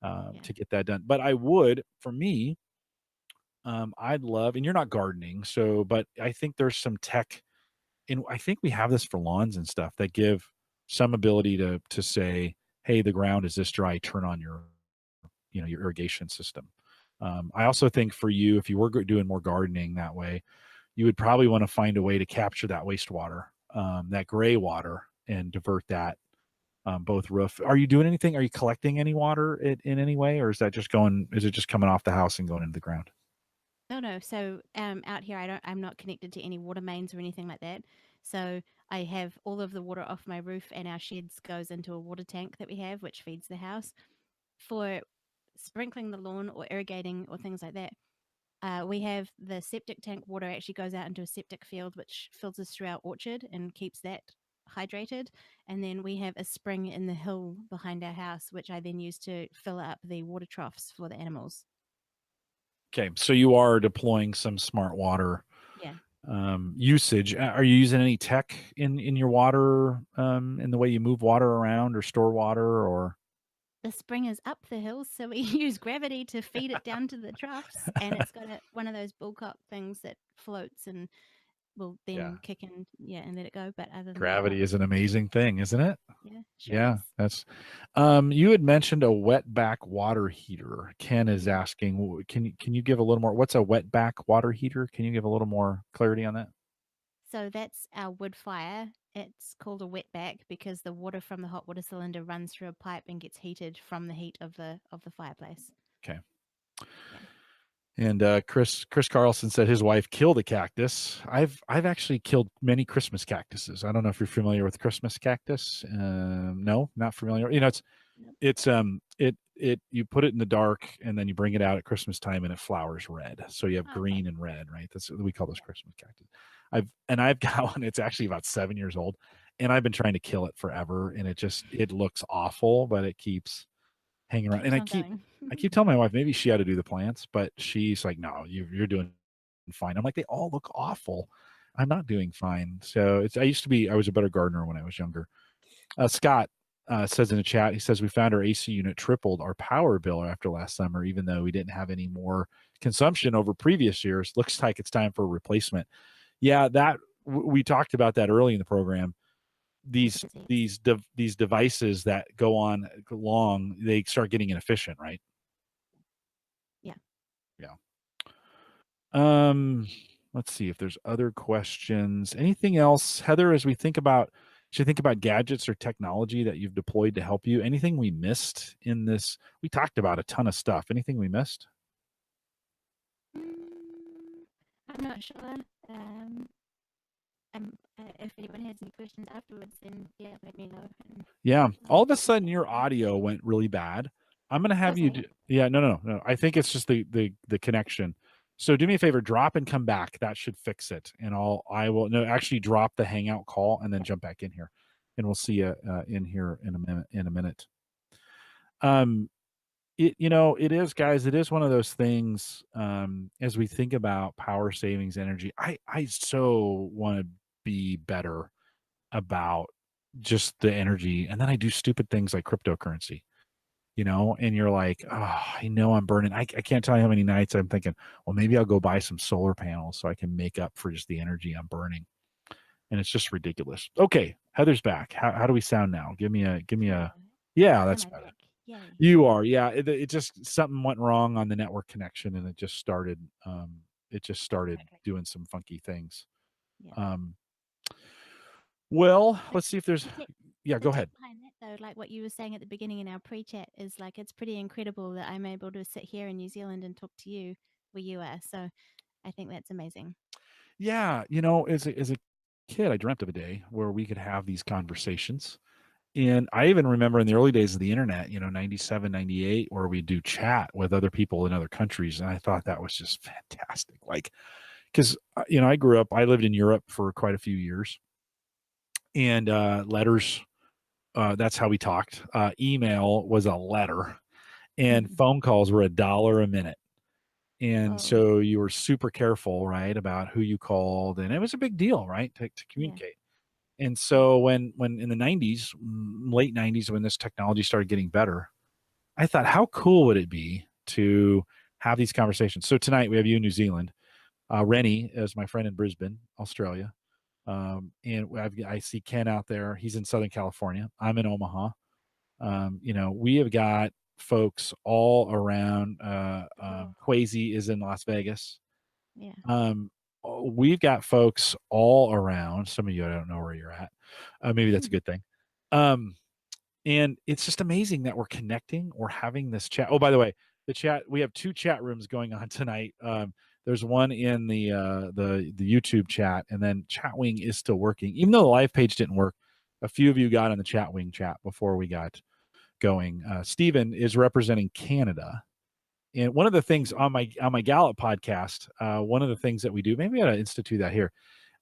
yeah. to get that done. But I would, for me, I'd love, and you're not gardening, so, but I think there's some tech, and I think we have this for lawns and stuff, that give some ability to say, hey, the ground is this dry, turn on your irrigation system. I also think for you, if you were doing more gardening that way, you would probably want to find a way to capture that wastewater, that gray water, and divert that, both roof. Are you doing anything? Are you collecting any water in any way, or is it just coming off the house and going into the ground? Oh no. So out here I'm not connected to any water mains or anything like that. So I have all of the water off my roof and our sheds goes into a water tank that we have which feeds the house. For sprinkling the lawn or irrigating or things like that, we have the septic tank water actually goes out into a septic field which filters through our orchard and keeps that hydrated. And then we have a spring in the hill behind our house which I then use to fill up the water troughs for the animals. Okay, so you are deploying some smart water Yeah. usage. Are you using any tech in your water, in the way you move water around or store water, or? The spring is up the hill, so we use gravity to feed it down to the troughs, and it's got one of those bullcock things that floats and will Yeah, then kick in, yeah, and let it go. But other than that, no. gravity is an amazing thing, isn't it? Yeah, sure Yeah, is. that's. You had mentioned a wetback water heater. Ken is Hmm. asking, can you give a little more? What's a wetback water heater? Can you give a little more clarity on that? So that's our wood fire. It's called a wetback because the water from the hot water cylinder runs through a pipe and gets heated from the heat of the fireplace. Okay. Yeah. And Chris Carlson said his wife killed a cactus. I've actually killed many Christmas cactuses. I don't know if you're familiar with Christmas cactus. No, not familiar. Nope. It you put it in the dark and then you bring it out at Christmas time and it flowers red. So you have Oh, okay. green and red, right? That's we call those Yeah. Christmas cactus. I've got one. It's actually about 7 years old, and I've been trying to kill it forever. And it looks awful, but it keeps hanging around. And Keeps on going. I keep telling my wife maybe she ought to do the plants, but she's like, no, you're doing fine. I'm like, they all look awful. I'm not doing fine. So I was a better gardener when I was younger. Scott says in the chat, he says we found our AC unit tripled our power bill after last summer, even though we didn't have any more consumption over previous years. Looks like it's time for a replacement. Yeah, we talked about that early in the program. These Yes. these these devices that go on long, they start getting inefficient, right? Yeah. Yeah. Um, let's see if there's other questions. Anything else, Heather, as we should think about gadgets or technology that you've deployed to help you? Anything we missed in this? We talked about a ton of stuff. Anything we missed? Mm, I'm not sure. Um, if anyone has any questions afterwards, then yeah, let me know. And Yeah. All of a I'll sudden your audio went really bad. I'm gonna Oh, have you do, sorry. yeah, no. I think it's just the connection. So do me a favor, drop and come back. That should fix it. And I will no actually drop the hangout call and then Yeah. jump back in here. And we'll see you in here in a minute. Um it is, guys, it is one of those things, as we think about power savings energy. I so want to be better about just the energy, and then I do stupid things like cryptocurrency, and you're like, oh, I know I'm burning. I can't tell you how many nights I'm thinking, well, maybe I'll go buy some solar panels so I can make up for just the energy I'm burning. And it's just ridiculous. Okay, Heather's back. How do we sound now? Hello. Yeah, Am that's I better. back? Yay. You are, yeah. It just something went wrong on the network connection, and it just started Okay. doing some funky things. Yeah. Um, well, The, let's see if there's. the tech Yeah, the go tech ahead. behind that though, like what you were saying at the beginning in our pre-chat, is like it's pretty incredible that I'm able to sit here in New Zealand and talk to you where you are. So I think that's amazing. Yeah, as a kid, I dreamt of a day where we could have these conversations. And I even remember in the early days of the internet, 97, 98, where we do chat with other people in other countries. And I thought that was just fantastic. Like, because, I lived in Europe for quite a few years, and letters, that's how we talked. Email was a letter, and phone calls were $1 a minute. And Oh, so you were super careful, right, about who you called. And it was a big deal, right, to yeah. communicate. And Yeah. so when in the 90s, late 90s, when this technology started getting better, I thought, how cool would it be to have these conversations? So tonight we have you in New Zealand. Rennie is my friend in Brisbane, Australia. And I see Ken out there. He's in Southern California. I'm in Omaha. We have got folks all around. Cool. Quasi is in Las Vegas. Yeah. Um, we've got folks all around. Some of you, I don't know where you're at. Maybe that's a good thing. Um, and it's just amazing that we're connecting. We're having this chat. Oh, by the way, the chat, we have two chat rooms going on tonight. There's one in the YouTube chat, and then Chatwing is still working, even though the live page didn't work. A few of you got in the Chatwing chat before we got going. Stephen is representing Canada, and one of the things on my Gallup podcast, one of the things that we do, maybe I ought to institute that here.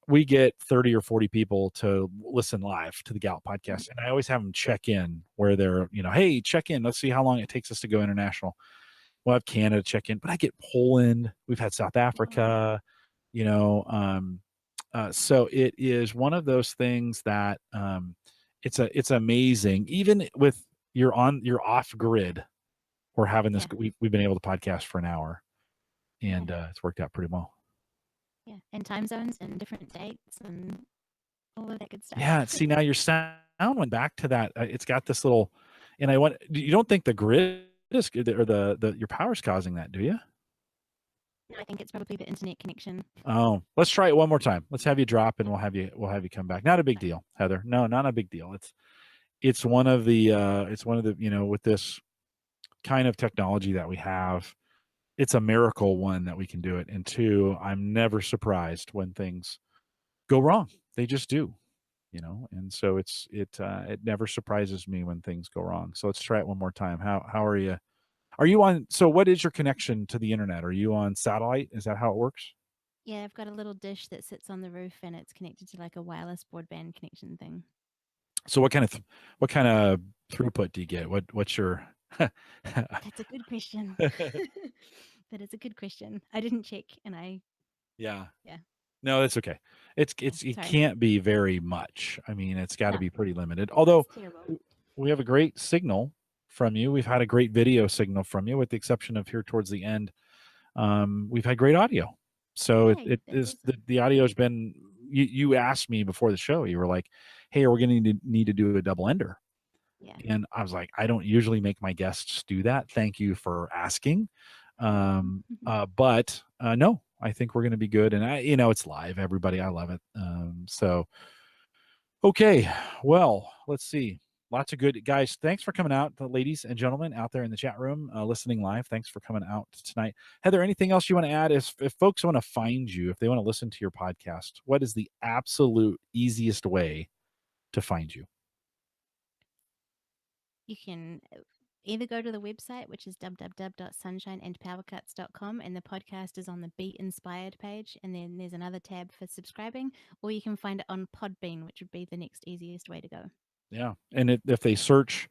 We get 30 or 40 people to listen live to the Gallup podcast, and I always have them check in where they're, hey, check in. Let's see how long it takes us to go international. We'll have Canada check in, but I get Poland. We've had South Africa. So it is one of those things that it's amazing. Even with you're off grid, we're having this. Yeah. We've been able to podcast for an hour, and Yeah. it's worked out pretty well. Yeah. And time zones and different dates and all of that good stuff. Yeah. See, now your sound went back to that. It's got this little, and you don't think the grid is or your power's causing that, do you? No, I think it's probably the internet connection. Oh, let's try it one more time. Let's have you drop, and we'll have you come back. Not a big deal, Heather. No, not a big deal. It's one of the with this kind of technology that we have, it's a miracle, one, that we can do it, and two, I'm never surprised when things go wrong. They just do, and so it never surprises me when things go wrong. So let's try it one more time. How are you? Are you on? So what is your connection to the internet? Are you on satellite? Is that how it works? Yeah, I've got a little dish that sits on the roof and it's connected to like a wireless broadband connection thing. So what kind of throughput do you get? What's your That's a good question. That is a good question. I didn't check and Yeah. yeah. No, that's okay. It Sorry. can't be very much. I mean, it's got to No, be pretty limited. Although it's terrible. we have a great signal from you. We've had a great video signal from you, with the exception of here towards the end. We've had great audio. So Yay, it that's is awesome. the audio has been. You asked me before the show. You were like, "Hey, are we going to need to do a double ender?" Yeah. And I was like, I don't usually make my guests do that. Thank you for asking. But no, I think we're going to be good. And it's live, everybody. I love it. So, okay. Well, let's see. Lots of good guys. Thanks for coming out, the ladies and gentlemen out there in the chat room, listening live. Thanks for coming out tonight. Heather, anything else you want to add? If folks want to find you, if they want to listen to your podcast, what is the absolute easiest way to find you? You can either go to the website, which is www.sunshineandpowercuts.com, and the podcast is on the Be Inspired page. And then there's another tab for subscribing, or you can find it on Podbean, which would be the next easiest way to go. Yeah. And if they search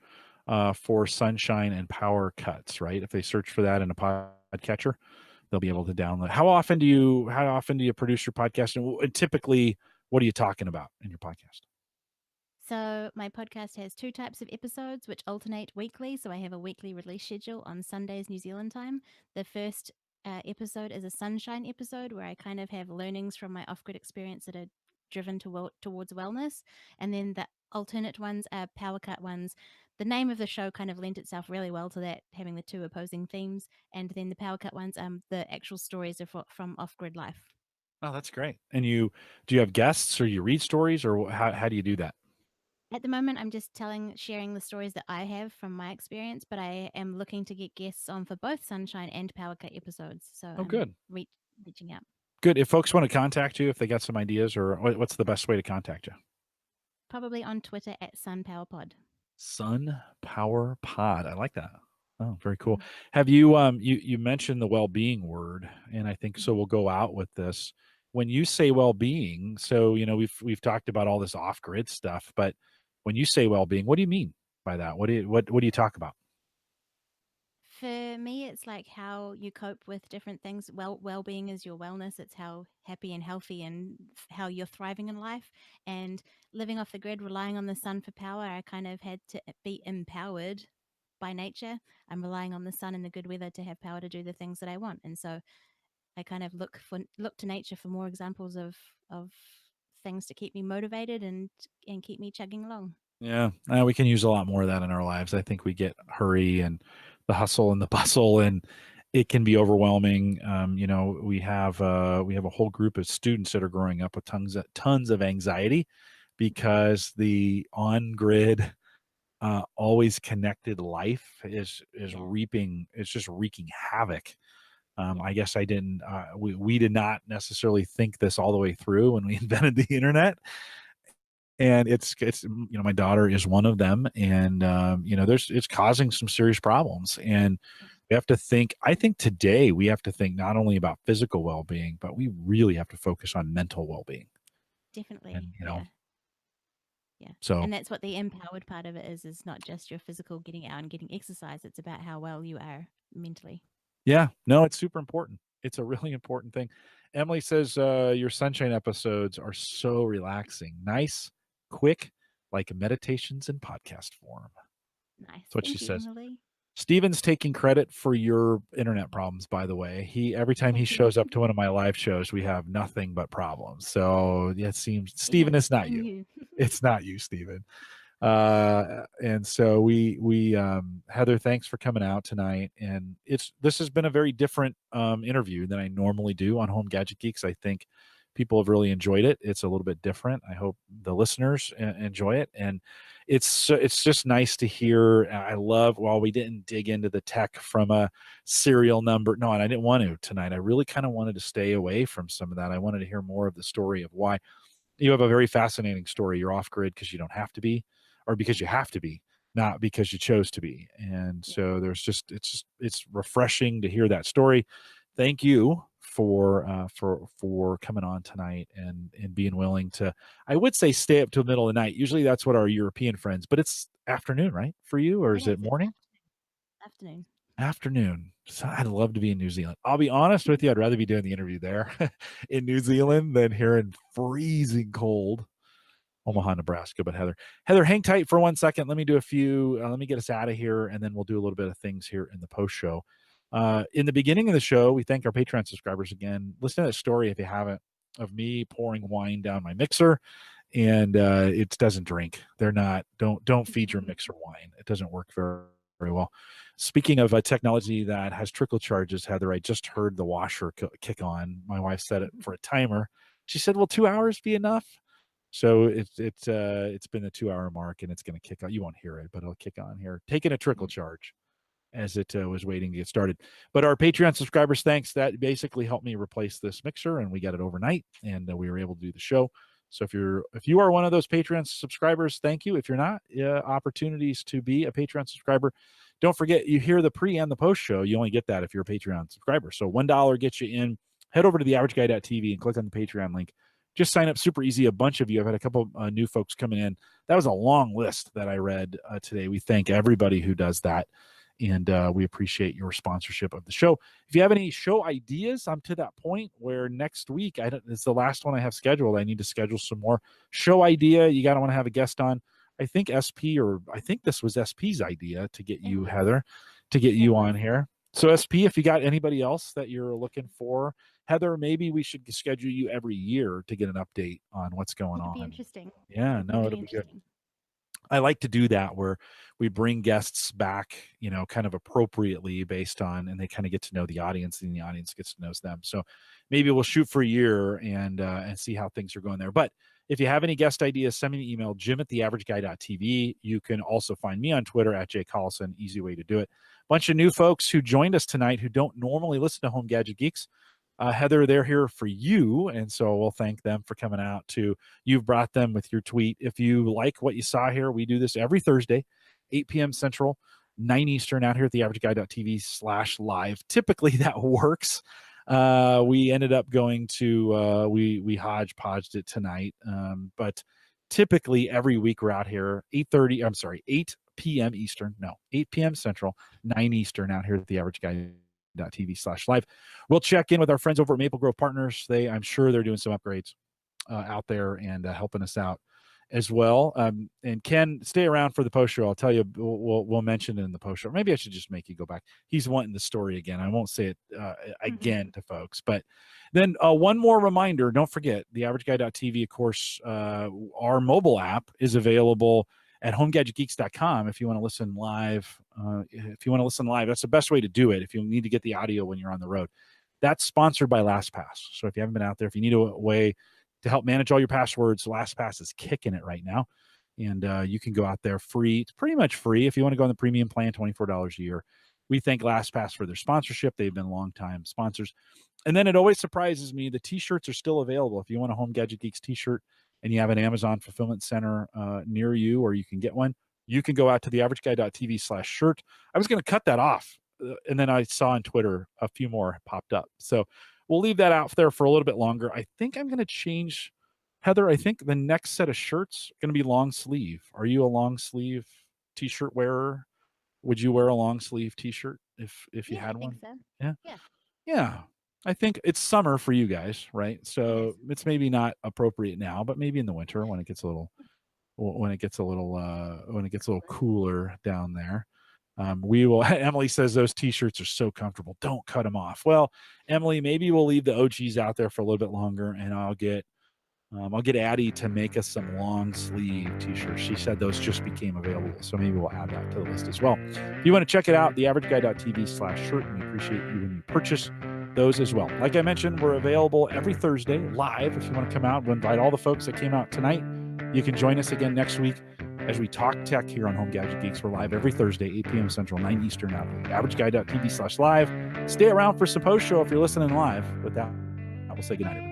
for Sunshine and Power Cuts, right? If they search for that in a podcatcher, they'll be able to download. How often do you produce your podcast? And typically, what are you talking about in your podcast? So my podcast has two types of episodes which alternate weekly. So I have a weekly release schedule on Sundays, New Zealand time. The first episode is a sunshine episode where I kind of have learnings from my off-grid experience that are driven towards wellness. And then the alternate ones are power cut ones. The name of the show kind of lent itself really well to that, having the two opposing themes. And then the power cut ones, the actual stories are from off-grid life. Oh, that's great. And do you have guests, or you read stories, or how do you do that? At the moment, I'm just sharing the stories that I have from my experience, but I am looking to get guests on for both Sunshine and Power Cut episodes. So Oh, I'm good. reaching out. Good. If folks want to contact you, if they got some ideas, or what's the best way to contact you? Probably on Twitter at SunPowerPod. Sun Power Pod. I like that. Oh, very cool. Mm-hmm. Have you you mentioned the well-being word, and I think so we'll go out with this. When you say well-being, so we've talked about all this off-grid stuff, but when you say well-being, what do you mean by that? What do you talk about? For me, it's like how you cope with different things. Well-being is your wellness. It's how happy and healthy and how you're thriving in life. And living off the grid, relying on the sun for power, I kind of had to be empowered by nature. I'm relying on the sun and the good weather to have power to do the things that I want. And so I kind of look to nature for more examples of things to keep me motivated and keep me chugging along. Yeah, we can use a lot more of that in our lives. I think we get hurry and the hustle and the bustle, and it can be overwhelming. We have a whole group of students that are growing up with tons of anxiety because the on grid, always connected life is Yeah. reaping. It's just wreaking havoc I guess I didn't. We did not necessarily think this all the way through when we invented the internet, and it's my daughter is one of them, and there's it's causing some serious problems, and Yeah, we have to think. I think today we have to think not only about physical well being, but we really have to focus on mental well being, definitely. and Yeah. Yeah. so And that's what the empowered part of it is not just your physical getting out and getting exercise. It's about how well you are mentally. yeah, no, it's super important. It's a really important thing. Emily says your sunshine episodes are so relaxing, nice, quick, like meditations in podcast form. Nice. That's what she Thank you, says. Emily. Steven's taking credit for your internet problems, by the way. He every time he shows up to one of my live shows, we have nothing but problems. So yeah, it seems He Steven, must it's not blame you. you. It's not you, Steven. And so we Heather, thanks for coming out tonight. And this has been a very different interview than I normally do on Home Gadget Geeks. I think people have really enjoyed it. It's a little bit different. I hope the listeners enjoy it. And it's just nice to hear. I love, while we didn't dig into the tech from a serial number. No, and I didn't want to tonight. I really kind of wanted to stay away from some of that. I wanted to hear more of the story of why you have a very fascinating story. You're off grid because you don't have to be, or because you have to be, not because you chose to be. And Yeah. so it's refreshing to hear that story. Thank you for coming on tonight and being willing to, I would say, stay up till the middle of the night. Usually that's what our European friends, but it's afternoon, right, for you, or It is it is. It's morning? afternoon. Afternoon. So I'd love to be in New Zealand. I'll be honest with you, I'd rather be doing the interview there in New Zealand than here in freezing cold Yeah. Omaha, Nebraska. But Heather, hang tight for 1 second. Let me do a few. Let me get us out of here, and then we'll do a little bit of things here in the post show. In the beginning of the show, we thank our Patreon subscribers again. Listen to that story if you haven't, of me pouring wine down my mixer, and it doesn't drink. They're not. Don't feed your mixer wine. It doesn't work very well. Speaking of a technology that has trickle charges, Heather, I just heard the washer kick on. My wife set it for a timer. She said, "Will 2 hours be enough?" So it's been the 2 hour mark, and it's going to kick on. You won't hear it, but it'll kick on here, taking a trickle charge as it was waiting to get started. But our Patreon subscribers, thanks. That basically helped me replace this mixer, and we got it overnight, and we were able to do the show. So if you are one of those Patreon subscribers, thank you. If you're not, opportunities to be a Patreon subscriber. Don't forget, you hear the pre and the post show. You only get that if you're a Patreon subscriber. So $1 gets you in. Head over to theaverageguy.tv and click on the Patreon link. Just sign up, super easy. A bunch of you. I've had a couple new folks coming in. That was a long list that I read today. We thank everybody who does that, and we appreciate your sponsorship of the show. If you have any show ideas, I'm to that point where next week it's the last one I have scheduled. I need to schedule some more show idea. You gotta want to have a guest on. I think this was SP's idea to get It you, was. Heather, to get Yeah, it you was. on here. So SP, if you got anybody else that you're looking for, Heather, maybe we should schedule you every year to get an update on what's going It'd be on. interesting. Yeah, It'd be no, really it'll be good. interesting. I like to do that where we bring guests back, kind of appropriately based on, and they kind of get to know the audience, and the audience gets to know them. So maybe we'll shoot for a year and see how things are going there. But if you have any guest ideas, send me an email, jim@theaverageguy.tv. You can also find me on Twitter @jcollison. Easy way to do it. Bunch of new folks who joined us tonight who don't normally listen to Home Gadget Geeks. Heather, they're here for you, and so we'll thank them for coming out too. You've brought them with your tweet. If you like what you saw here, we do this every Thursday, 8 p.m. Central, 9 Eastern, out here at theaverageguy.tv/live. Typically that works. We ended up going to we hodgepodged it tonight, but typically every week we're out here 8:30. I'm sorry, 8 p.m. Eastern. No, 8 p.m. Central, 9 Eastern, out here at theaverageguy.tv/live. We'll check in with our friends over at Maple Grove Partners. I'm sure they're doing some upgrades out there and helping us out as well. And Ken, stay around for the post show. I'll tell you, we'll mention it in the post show. Maybe I should just make you go back. He's wanting the story again. I won't say it again to folks, but then one more reminder, don't forget theaverageguy.tv. Of course, our mobile app is available at homegadgetgeeks.com if you want to listen live. That's the best way to do it if you need to get the audio when you're on the road. That's sponsored by LastPass. So if you haven't been out there, if you need a way to help manage all your passwords, LastPass is kicking it right now. And you can go out there free. It's pretty much free. If you want to go on the premium plan, $24 a year. We thank LastPass for their sponsorship. They've been longtime sponsors. And then it always surprises me, the t-shirts are still available. If you want a Home Gadget Geeks t-shirt and you have an Amazon fulfillment center near you, or you can get one, you can go out to theaverageguy.tv/shirt. I was going to cut that off, and then I saw on Twitter a few more popped up. So we'll leave that out there for a little bit longer. I think I'm going to change, Heather. I think the next set of shirts are going to be long sleeve. Are you a long sleeve t-shirt wearer? Would you wear a long sleeve t-shirt if you had I think one? so. Yeah. Yeah. Yeah. I think it's summer for you guys, right? So it's maybe not appropriate now, but maybe in the winter when it gets a little cooler down there. We will. Emily says those t-shirts are so comfortable. Don't cut them off. Well, Emily, maybe we'll leave the OGs out there for a little bit longer, and I'll get Addie to make us some long sleeve t-shirts. She said those just became available, so maybe we'll add that to the list as well. If you want to check it out, theaverageguy.tv/shirt, and we appreciate you when you purchase those as well. Like I mentioned, we're available every Thursday live. If you want to come out, we'll invite all the folks that came out tonight. You can join us again next week as we talk tech here on Home Gadget Geeks. We're live every Thursday, 8 p.m. Central, 9 Eastern, out at theaverageguy.tv/live. Stay around for some post show if you're listening live. With that, I will say goodnight, everybody.